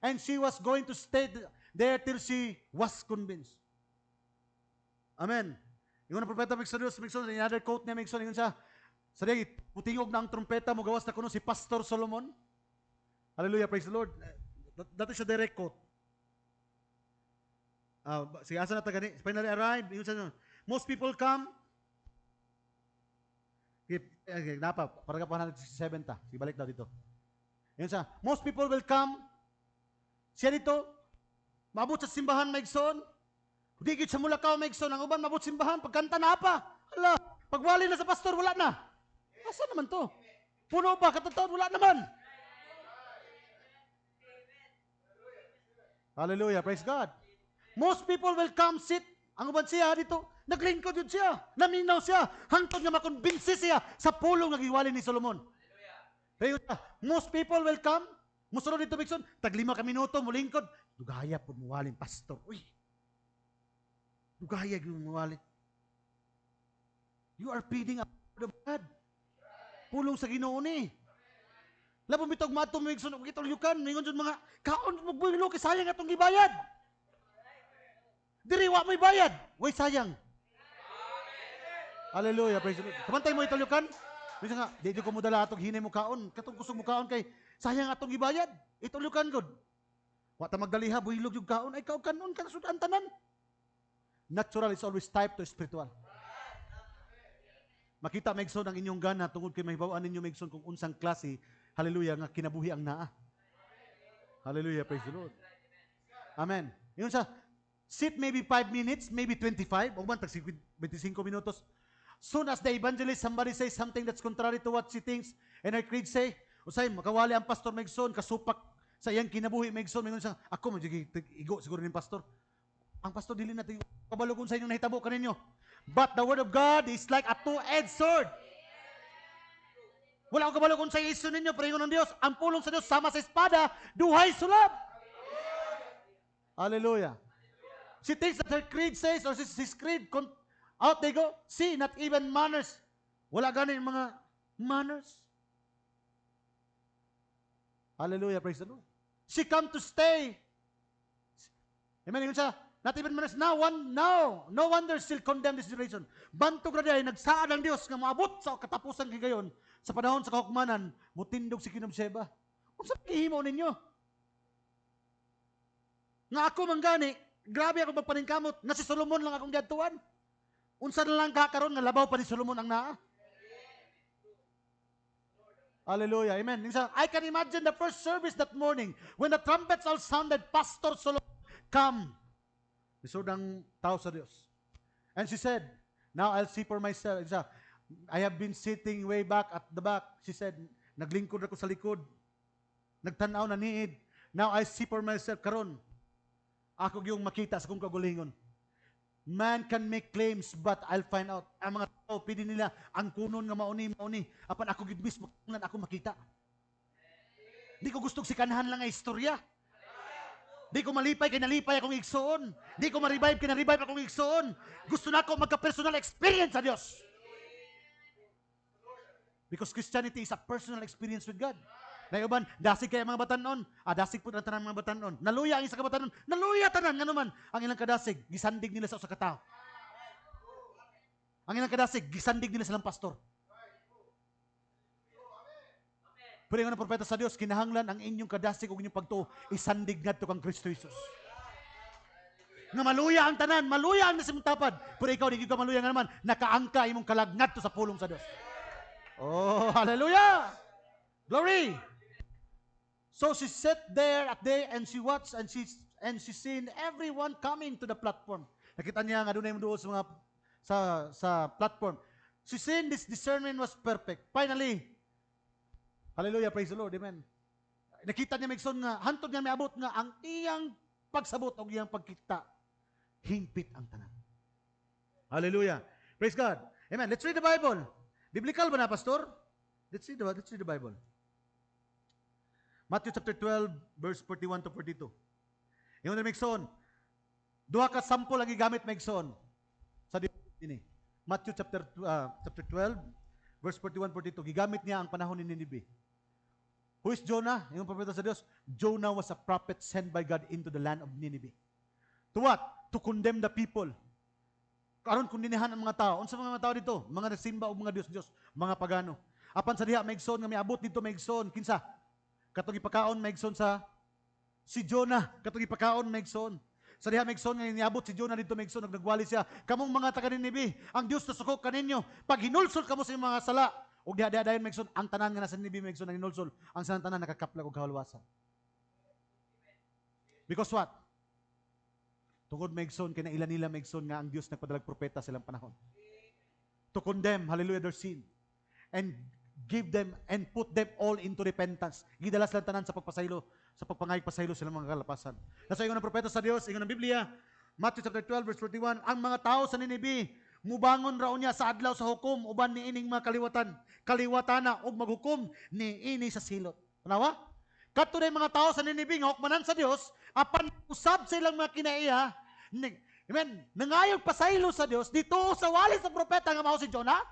and she was going to stay there till she was convinced. Amen. Yung na propeta Mixon, another quote niya Mixon, yung siya, sabi, putingog na ang trumpeta mo, gawas na kuno si Pastor Solomon. Hallelujah, praise the Lord. That is a direct quote. Sige, asa na tagani? Finally arrived. Most people come. Napa, paragraph 167 ta. Sige, balik daw dito. Yun siya. Most people will come. Siya dito, maabot sa simbahan, Maigson. Digit sa Mulakaw, Maigson. Ang uban, maabot simbahan. Pagkanta na pa. Hala, pagwali na sa pastor, wala na. Asa naman to? Puno ba? Katataon, wala naman. Hallelujah, praise God. Most people will come sit. Ang uban siya dito, naglingkod yun siya. Naminaw siya. Hangtod nga makonbinsi siya sa pulong nagiwali ni Solomon. Most people will come. Musunod dito, Bigson. Taglima ka minuto, mulingkod. Dugaya po muwalin, pastor. Uy. Dugaya yung muwalin. You are feeding up the blood. Pulong sa Ginoo ni. Labo mitog mato Bigson. Kitong yukan. Mingon dyan mga kaon magbuhilo kay sayang atong gibayad. Diriwa mo'y bayad. Way sayang. Hallelujah. Praise the Lord. Kamantay mo italukan. Bisa nga, di ko mo dala atong hinay mo kaon. Katong kusog mo kaon kay sayang atong gibayad. Italukan god. Wa ta magdaliha buhilog yung kaon ay kaon kanon kan sudan tanan. Natural is always type to spiritual. Makita Megson ang inyong gana tungod kay mahibawaan ninyo Megson kung unsang klase. Hallelujah nga kinabuhi ang naa. Hallelujah. Praise the Lord. Amen. Yun sa sit maybe 5 minutes, maybe 25, o man, 25 minutos. Soon as the evangelist, somebody says something that's contrary to what she thinks, and her creed say, usay, makawali ang pastor Megson, kasupak sa iyang kinabuhi Megson, ako, igo siguro ng pastor. Ang pastor, dili natin, kabalo kung sa inyong nahitabo kaninyo. But the word of God is like a two-edged sword. Wala akong kabalo kung sa iso ninyo, pero yung ng Diyos, ang pulong sa Diyos, sama sa espada, duhay sulab. Hallelujah. She thinks that her creed says, or his creed, out they go. See, not even manners. Wala ganin mga manners. Hallelujah, praise the Lord. She come to stay. Amen, yun siya. Not even manners. No wonder still condemn this generation. Bantog na ay nagsaad ang Diyos nga maabot sa katapusan kagayon sa panahon sa kahukmanan, mutindog si Kinom Sheba. Kung saan ihimo ninyo? Nga ako manggani, grabe ako magpaningkamot, nga si Solomon lang akong giadtuan. Unsa na lang kakaroon nga labaw pa ni Solomon ang naa. Hallelujah, amen. I can imagine the first service that morning when the trumpets all sounded, Pastor Solomon, come. Isod ang tao sa Diyos. And she said, now I'll see for myself. I have been sitting way back at the back. She said, naglingkod ako sa likod. Nagtanaw na niid. Now I see for myself. Karon, ako yung makita sa kong kagulingon. Man can make claims, but I'll find out. Ang mga tao, pili nila, ang kunon nga mauni. Apan ako gid mismo, ako makita. Di ko gustong sikanahan lang nga istorya. Di ko malipay, kay nalipay akong igsoon. Di ko ma-revive, kay na-revive akong igsoon. Gusto na ako magka-personal experience sa Diyos. Because Christianity is a personal experience with God. Naiuban, dasig kaya mga batanon. Dasig po ang tanan mga batanon. Naluya ang isa ka batanon. Naluya tanan, nga naman. Ang ilang kadasig, gisandig nila sa usa ka tao. Ang ilang kadasig, gisandig nila sa pastor. Pero yung propeta sa Dios, kinahanglan ang inyong kadasig o inyong pagtuo, isandig ngadto kang Kristo Jesus. Nga maluya ang tanan, maluya ang nasimong tapad. Pero ikaw, di ka maluya nga naman, nakaangka imong kalagnat to sa pulong sa Dios. Oh, hallelujah! Glory! So she sat there at day and she watched and she seen everyone coming to the platform. Nakita niya nga doon yung doon sa mga sa platform. She seen this discernment was perfect. Finally, hallelujah, praise the Lord, amen. Nakita niya Megson nga hantod niya miabot nga ang iyang pagsabot o iyang pagkita hingpit ang tanan. Hallelujah. Praise God. Amen. Let's read the Bible. Biblical ba na, pastor? Let's read the Bible. Matthew chapter 12, verse 41 to 42. Yung na Megson, duha ka sample lagi gamit Megson sa ini. Matthew chapter 12, verse 41, 42. Gigamit niya ang panahon ni Nineveh. Who is Jonah? Yung propeta sa Diyos. Jonah was a prophet sent by God into the land of Nineveh. To what? To condemn the people. Karon kundinihan ang mga tao. Unsa mga tao dito? Mga nagsimba o mga Diyos, mga pagano. Apan sa diha Megson nga miabot dito Megson, kinsa? Katong ipakaon Megson sa si Jonah, katong ipakaon Megson. Sa diha Megson nga niabot si Jonah dito Megson, nagwali siya. Kamong mga taga Nineveh, ang Dios nasukok kaninyo. Pag hinulsol kamo sa mga sala, ug diha dayon Megson, ang tanan nga nasa Nineveh Megson ang hinulsol, ang sanang tanan nakakaplag og kahalwasan. Because what? Tungod Megson kina ilan nila Megson nga ang Dios nagpadalag propeta silang panahon. To condemn, hallelujah, their sin. And give them and put them all into repentance. Gidalas lang tanan sa pagpasaylo, sa pagpangayag pasaylo sila mga kalapasan. Nasa ingon ng propeta sa Dios, ingon ng Biblia, Matthew chapter 12 verse 41, ang mga tao sa Nineveh mubangon raw niya sa adlaw sa hukom uban ni ining mga kaliwatana ug maghukom ni ini sa silot. Tanawa? Kadto day mga tao sa Nineveh nga hukmanan sa Dios, apan usab sa ilang mga kinaiya, amen, nangayog pasaylo sa Dios dito sa wali sa propeta nga mao si Jonah.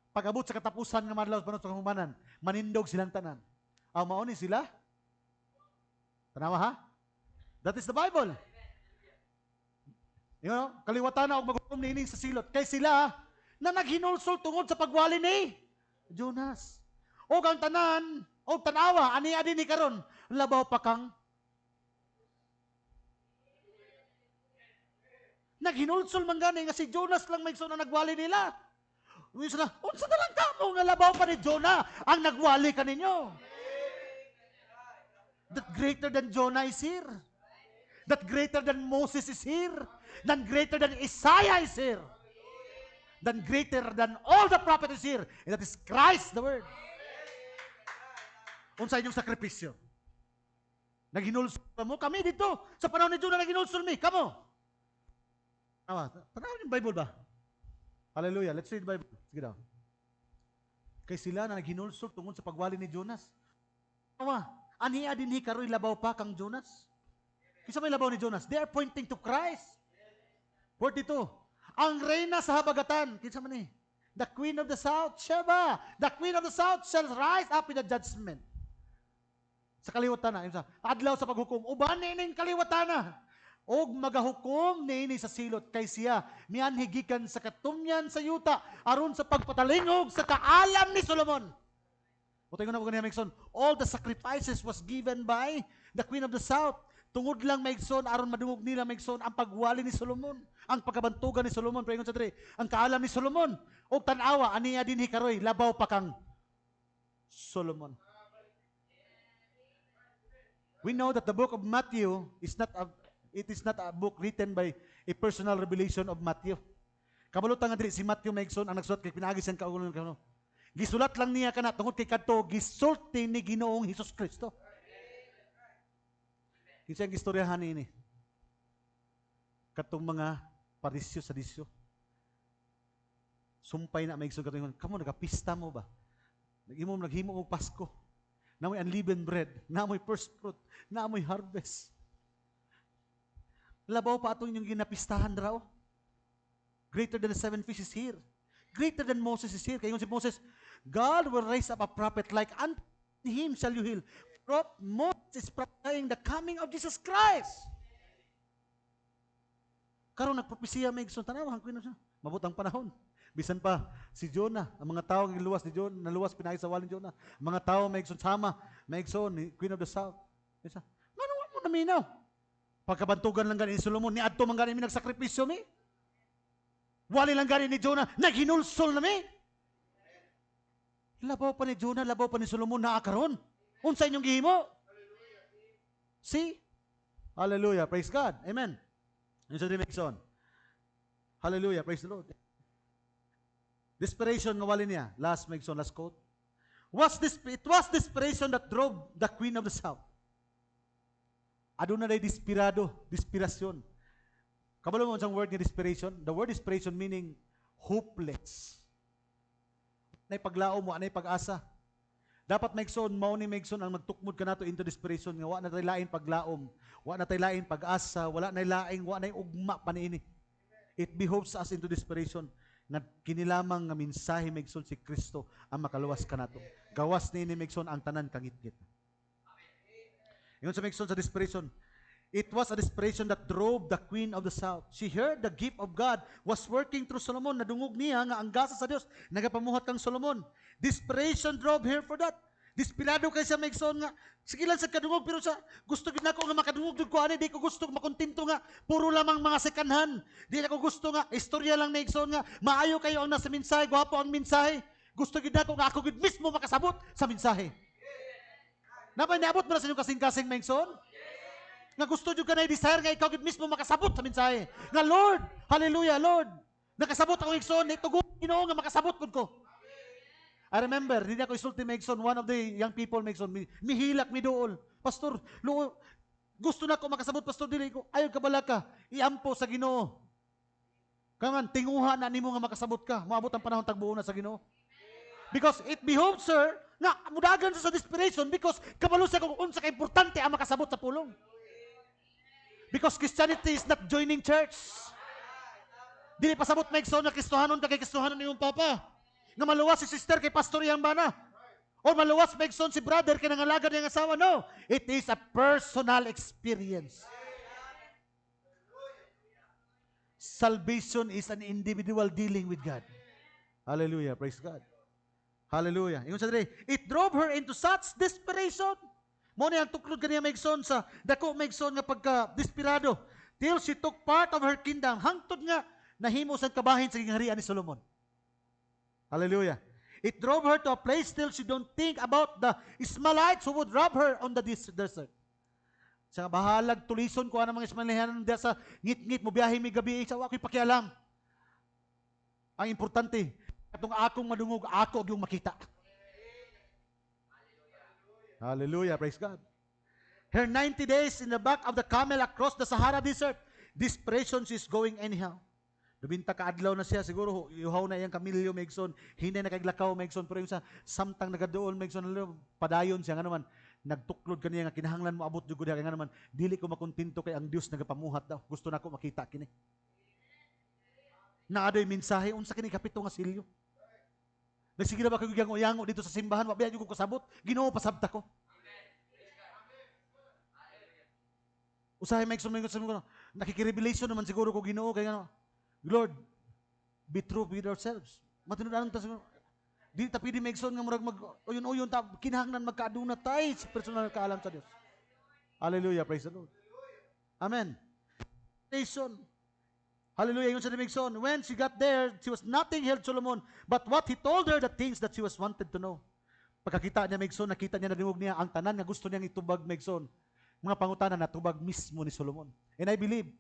Pag-abot sa katapusan ng madlaw panot sa humanan, manindog silang tanan. Ang mauni sila? Tanawa ha? That is the Bible. You know, kaliwatan na og maghukom ni ining sa silot. Kay sila na naghinulsol tungod sa pagwali ni Jonas. O ang tanan, o tanawa, ani adi ni karon, labaw pa kang naghinulsol man gani nga si Jonas lang may na nagwali nila. Unsa na lang kamo nga labaw pa ni Jonah ang nagwali kaninyo. That greater than Jonah is here. That greater than Moses is here. That greater than Isaiah is here. That greater than all the prophets is here. And that is Christ the Word. Unsa inyong sakripisyo? Naghinulsol mo kami dito sa panahon ni Jonah naghinulsol mi kamo. Tanaw yung Bible ba? Hallelujah. Let's read the Bible. Sige daw. Kay sila na naghinulsol tungod sa pagwali ni Jonas. Aniya din karoy labaw pa kang Jonas. Kisa may labaw ni Jonas? They are pointing to Christ. 42. Ang reyna sa habagatan. Kinsa man ni? The queen of the south, Sheba. The queen of the south shall rise up in the judgment. Sa kaliwatan na. Adlaw sa paghukom. Uban ni ining kaliwatan na. Og magahukom niini sa silot kay siya mianhigikan sa katumyan sa yuta aron sa pagpatalingog sa kaalam ni Solomon. Butingon na ko niya Megson, all the sacrifices was given by the queen of the south. Tungod lang Megson aron madungog nila Megson ang pagwali ni Solomon, ang pagkabantugan ni Solomon, paingon sa diri, ang kaalam ni Solomon. Og tan-awa aniya dinhi karoy labaw pa kang Solomon. We know that the book of Matthew is not a book written by a personal revelation of Matthew. Kabalutan nga diri si Matthew Megson ang nagsulat kay pinaagi siyang kaugalingon kano. Gisulat lang niya kana tungod kay kadto gisulti ni Ginoong Hesus Kristo. Kinsa ang istoryahan ini? Katong mga parisyo sa disyo. Sumpay na Megson katong kamo nagapista mo ba? Naghimo og Pasko. Namoy unleavened bread, namoy first fruit, namoy harvest. Labaw pa atong inyong ginapistahan raw. Greater than the 7 fish is here. Greater than Moses is here. Kaya si Moses, God will raise up a prophet like unto him shall you heal. For Moses is prophesying the coming of Jesus Christ. Karon nagpropesiya may igsoon tanaw hangkin na siya. Mabutang panahon. Bisan pa si Jonah, ang mga tao nga luwas ni Jonah, naluwas pinaagi sa walin Jonah. Ang mga tao may igsoon sama, may igsoon ni Queen of the South. Isa. Ngano wa mo naminaw? Pagkabantugan lang gani ni Solomon, ni adto man gani mi nagsakripisyo mi. Wali lang gani ni Jonah, naghinulsol na mi. Labaw pa ni Jonah, labaw pa ni Solomon naa karon. Unsa inyong gihimo? See? Hallelujah, praise God. Amen. Yung sa Dimexon. Hallelujah, praise the Lord. Desperation nga wali niya. Last Megson, last quote. It was desperation that drove the Queen of the South. Aduna day desperasyon. Kabalo mo ang word nga desperation? The word desperation meaning hopeless. Anay paglaom mo, anay pag-asa. Dapat Megson, mao ni Megson ang magtukmod ka nato into desperation nga wa na tay lain paglaom, wa na tay lain pag-asa, wala na laing, wa na ugma paniini. It behoves us into desperation nga kinilamang nga mensahe Megson si Kristo ang makaluwas ka nato. Gawas ni Megson ang tanan kangitgit. Ingon sa Megson sa desperation, it was a desperation that drove the Queen of the South. She heard the gift of God was working through Solomon. Nadungog niya nga ang gasa sa Dios nagapamuhat kang Solomon. Desperation drove her for that. Desperado kay siya Megson nga sige lang sa kadungog pero sa gusto gid nako nga makadungog jud ko ani di ko gusto makontento nga puro lamang mga sekanhan. Di ako gusto nga istorya lang Megson nga maayo kayo ang nasa mensahe, gwapo ang mensahe. Gusto gid nako nga ako gid mismo makasabot sa mensahe. Napay niabot mo na sa inyong kasing-kasing Megson? Nga gusto jud kanay desire nga ikaw gid mismo makasabot sa mensahe. Nga Lord, hallelujah Lord. Nakasabot ako Megson, nitugo Ginoo nga makasabot pud ko. I remember, hindi ako isulti Megson, one of the young people Megson, mihilak mi dool. Pastor, gusto na ako makasabot, Pastor, dili ko, ayaw ka bala ka, iampo sa Ginoo. Kangan, tinguha na nimo nga makasabot ka, maabot ang panahon tagbuo na sa Ginoo. Because it behoves her, nga, mudagan sa desperation, because kabalo siya kung unsa ka importante ang makasabot sa pulong. Because Christianity is not joining church. Dili pasabot Megson na Kristohanon ka kay Kristohanon ni mong papa. Nga maluwas si sister kay pastor iyang bana. O maluwas Megson si brother kay nangalaga niyang asawa. No. It is a personal experience. Salvation is an individual dealing with God. Hallelujah. Praise God. Hallelujah. Ingon sa diri, it drove her into such desperation. Mo ni ang tuklod kaniya Megson sa dako Megson nga pagka-desperado till she took part of her kingdom hangtod nga nahimo sa kabahin sa gingharian ni Solomon. Hallelujah. It drove her to a place till she don't think about the Ismailites who would rob her on the desert. Sa bahalag tulison ko ang mga Ismailihanan diya sa ngit-ngit mo biyahe mi gabi sa wa ko'y pakialam. Ang importante katong akong madungog ako og yung makita. Hallelujah, praise God. Her 90 days in the back of the camel across the Sahara Desert. Desperation, she's going anyhow. Dubinta ka adlaw na siya, siguro iuhaw na iyang kamilyo Megson, hindi na kaglakaw Megson, pero yung sa samtang nagadool Megson, padayon siya nga naman, nagtuklod kaniya nga kinahanglan mo abot jud kaya nga naman, dili ko makontento kay ang Dios nagapamuhat daw. Gusto nako makita kini. Naadoy mensahe unsa kini kapito nga silyo. Nagsige na ba kayo yang dito sa simbahan, mabiyan jud ko kasabot, Ginoo pasabta ko. Usahay Megson nakikirevelation naman siguro ko Ginoo kay nga Lord, be true with ourselves. Matinud-anon ta siguro. Di ta pwede Megson nga murag uyon-uyon ta kinahanglan magkaaduna tay sa personal kaalam sa Dios. Hallelujah, praise the Lord. Amen. Nation. Hallelujah. Yun sa Megson. When she got there, she was nothing held Solomon, but what he told her the things that she was wanted to know. Pagkakita niya Megson, nakita niya nadungog niya ang tanan nga gusto niyang itubag Megson. Mga pangutana na tubag mismo ni Solomon. And I believe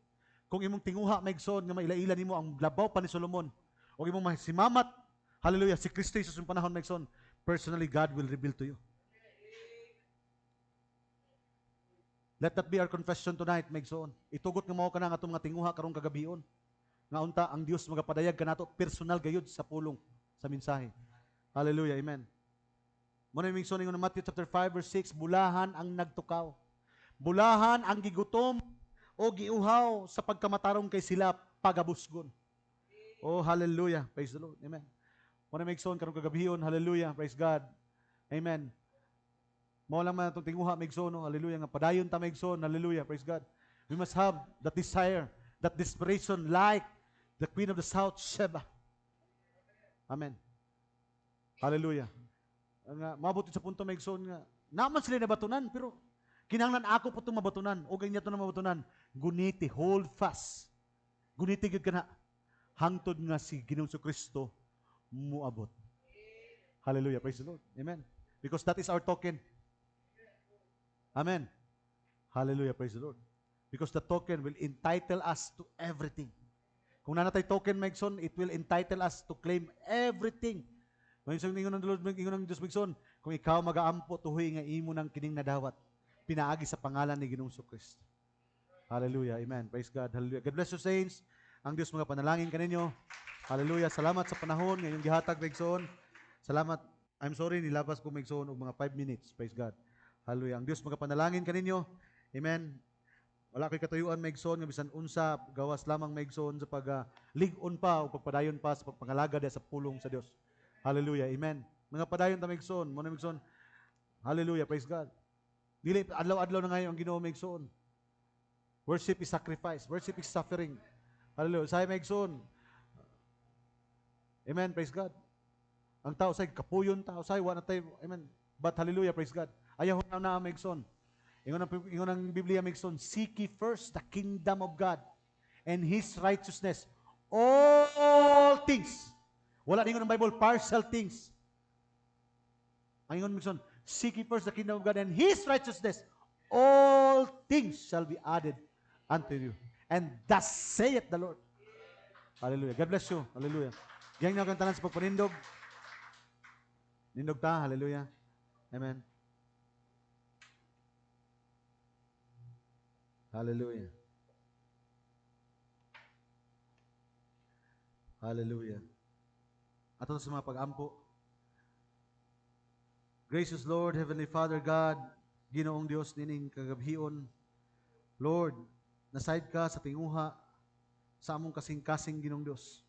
kung imong tinguha Megson nga maila-ila nimo ang labaw pa ni Solomon o imong masimamat, hallelujah, si Kristo Jesus yung panahon Megson, personally God will reveal to you. Let that be our confession tonight Megson. Itugot nga mao kana nga atong mga tinguha karong kagabion. Nga unta ang Dios magapadayag kanato personal gayud sa pulong sa mensahe. Hallelujah, amen. Muna Megson ingon Matthew chapter 5 verse 6, bulahan ang nagtukaw. Bulahan ang gigutom o giuhaw sa pagkamatarong kay sila pagabusgon. Oh, hallelujah. Praise the Lord. Amen. Muna Megson karong kagabion, hallelujah. Praise God. Amen. Mao lang man itong tinguha, maigsoon, no? Hallelujah, nga padayon ta maigsoon, hallelujah, praise God. We must have that desire, that desperation, like the Queen of the South, Sheba. Amen. Hallelujah. Nga, mabuti sa punto maigsoon nga, naman sila nabatunan, pero kinahanglan ako po itong mabatunan, o ganyan ito na mabatunan, guniti, hold fast. Guniti gid ka na, hangtod nga si Ginoong Kristo muabot. Hallelujah, praise the Lord. Amen. Because that is our token. Amen. Hallelujah, praise the Lord. Because the token will entitle us to everything. Kung nanatay token, Megson, it will entitle us to claim everything. Ingon ng Diyos, Megson, kung ikaw mag-aampo, tuhoy nga imo ng kining nadawat, pinaagi sa pangalan ni Ginoong Kristo. Hallelujah, amen. Praise God, hallelujah. God bless you, saints. Ang Diyos mga panalangin kaninyo. Hallelujah, salamat sa panahon, ngayong gihatag, Megson. Salamat. I'm sorry, nilabas ko, Megson, og mga 5 minutes. Praise God. Hallelujah. Ang Diyos mga panalangin kaninyo. Amen. Wala ko'y katuyuan, Megson, nga bisan unsa, gawas lamang, Megson, sa pag-lig-on pa o pagpadayon pa sa pagpangalaga sa pulong sa Diyos. Hallelujah. Amen. Mga padayon ta, Megson. Muna, Megson. Hallelujah. Praise God. Dili, adlaw-adlaw na ngayon ang Ginoo, Megson. Worship is sacrifice. Worship is suffering. Hallelujah. Say, Megson. Amen. Praise God. Ang tao say kapuyon tao say wa na tayo. Amen. But hallelujah, praise God. Ayaw na Megson. Ingon ang Biblia, Megson, seek ye first the kingdom of God and His righteousness. All things. Wala ningon ang Bible partial things. Ang ingon, Megson, seek ye first the kingdom of God and His righteousness. All things shall be added unto you. And thus saith the Lord. Hallelujah. God bless you. Hallelujah. Giyang nyo kang tanan sa pagpanindog. Nindog ta. Hallelujah. Amen. Hallelujah. Hallelujah. Ato sa mga pag-ampo. Gracious Lord, Heavenly Father God, Ginoong Dios nining kagabhion. Lord, naside ka sa tinguha sa among kasing-kasing, Ginoong Dios.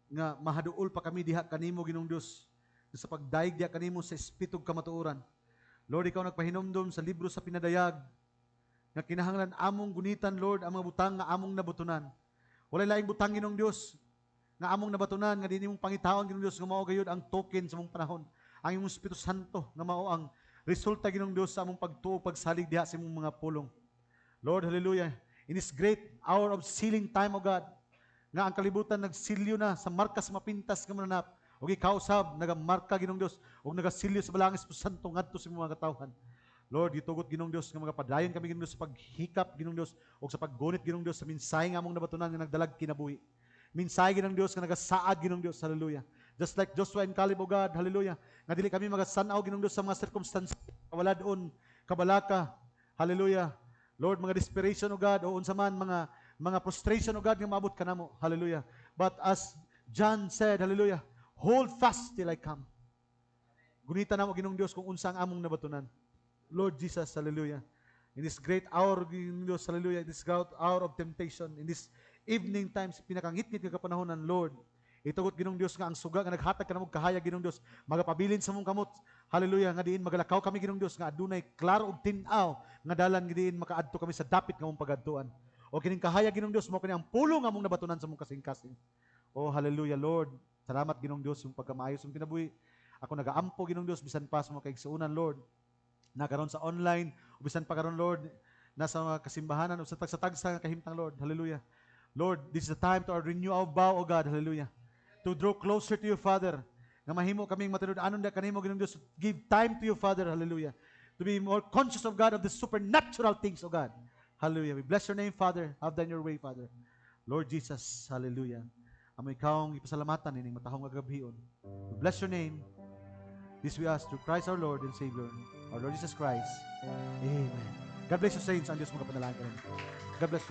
Nga mahaduol pa kami diha kanimo, Ginoong Dios, sa pagdaig diha kanimo sa espitog kamatuoran. Lord, ikaw nagpahinomdom sa libro sa pinadayag nga kinahanglan among gunitan, Lord, ang mga butang nga among nabutunan. Walay laing butang, Ginoong Dios, nga among nabatunan, nga din imong pangitaon, Ginoong Dios, nga mao gayud ang token sa mong panahon. Ang imong Espiritu Santo, nga mao ang resulta, Ginoong Dios, sa among pagtuo, pagsalig diha sa imong mga pulong. Lord, hallelujah, in this great hour of sealing time, O God, nga ang kalibutan nagsilyo na sa markas mapintas nga mananap, o ikaw sab, nagamarka, Ginoong Dios, o nagasilyo sa balangis po santo ngadto sa mga katawhan. Lord, gitugot, Ginoong Dios, nga mga padayon kami, Ginoong Dios, sa paghikap, Ginoong Dios, o sa paggunit, Ginoong Dios, sa mensahe nga among nabatunan nga nagdalag kinabuhi. Mensahe, Ginoong Dios, nga nagasaad, Ginoong Dios, hallelujah. Just like Joshua and Caleb, O God, hallelujah, nga dili kami magasanaw, Ginoong Dios, sa mga circumstances, kawaladon, kabalaka, hallelujah. Lord, mga desperation, O God, o unsa man, mga frustration, O God, nga maabot ka namo, hallelujah. But as John said, hallelujah, hold fast till I come. Gunita namo, Ginoong Dios, kung unsa ang among nabatunan. Lord Jesus, hallelujah. In this great hour, Ginoong Dios, hallelujah, in this great hour of temptation, in this evening times, pinakangit-ngit nga kapanahonan, Lord, itugot, Ginoong Dios, nga ang suga nga naghatag ka namog kahaya, Ginoong Dios, magapabilin sa mong kamot, hallelujah, nga diin magalakaw kami, Ginoong Dios, nga adunay klaro og tin-aw, nga dalan nga diin makaadto kami sa dapit nga mong pagadtuan. O kining kahaya, Ginoong Dios, mo kini ang pulong nga mong nabatunan sa mong kasing-kasing. Oh, hallelujah, Lord. Salamat, Ginoong Dios, yung pagkamaayos yung kinabuhi. Ako nagaampo, Ginoong Dios, bisan pa sa mga kaigsuunan, Lord. Nakaroon sa online, bisan pa karon, Lord, nasa mga kasimbahanan, o sa tagsa nga kahimtang, Lord. Hallelujah. Lord, this is the time to renew our vow, O God. Hallelujah. To draw closer to you, Father. Nga mahimo kaming matinud-anon na kanimo, Ginoong Dios. Give time to you, Father. Hallelujah. To be more conscious of God, of the supernatural things, O God. Hallelujah. We bless your name, Father. Have done your way, Father. Lord Jesus, hallelujah. Amo ikaw ang ipasalamatan ining matahong agabhion. We bless your name. This we ask through Christ our Lord and Savior, our Lord Jesus Christ. Amen. God bless you, saints. Ang Diyos mga panalangin. God bless you.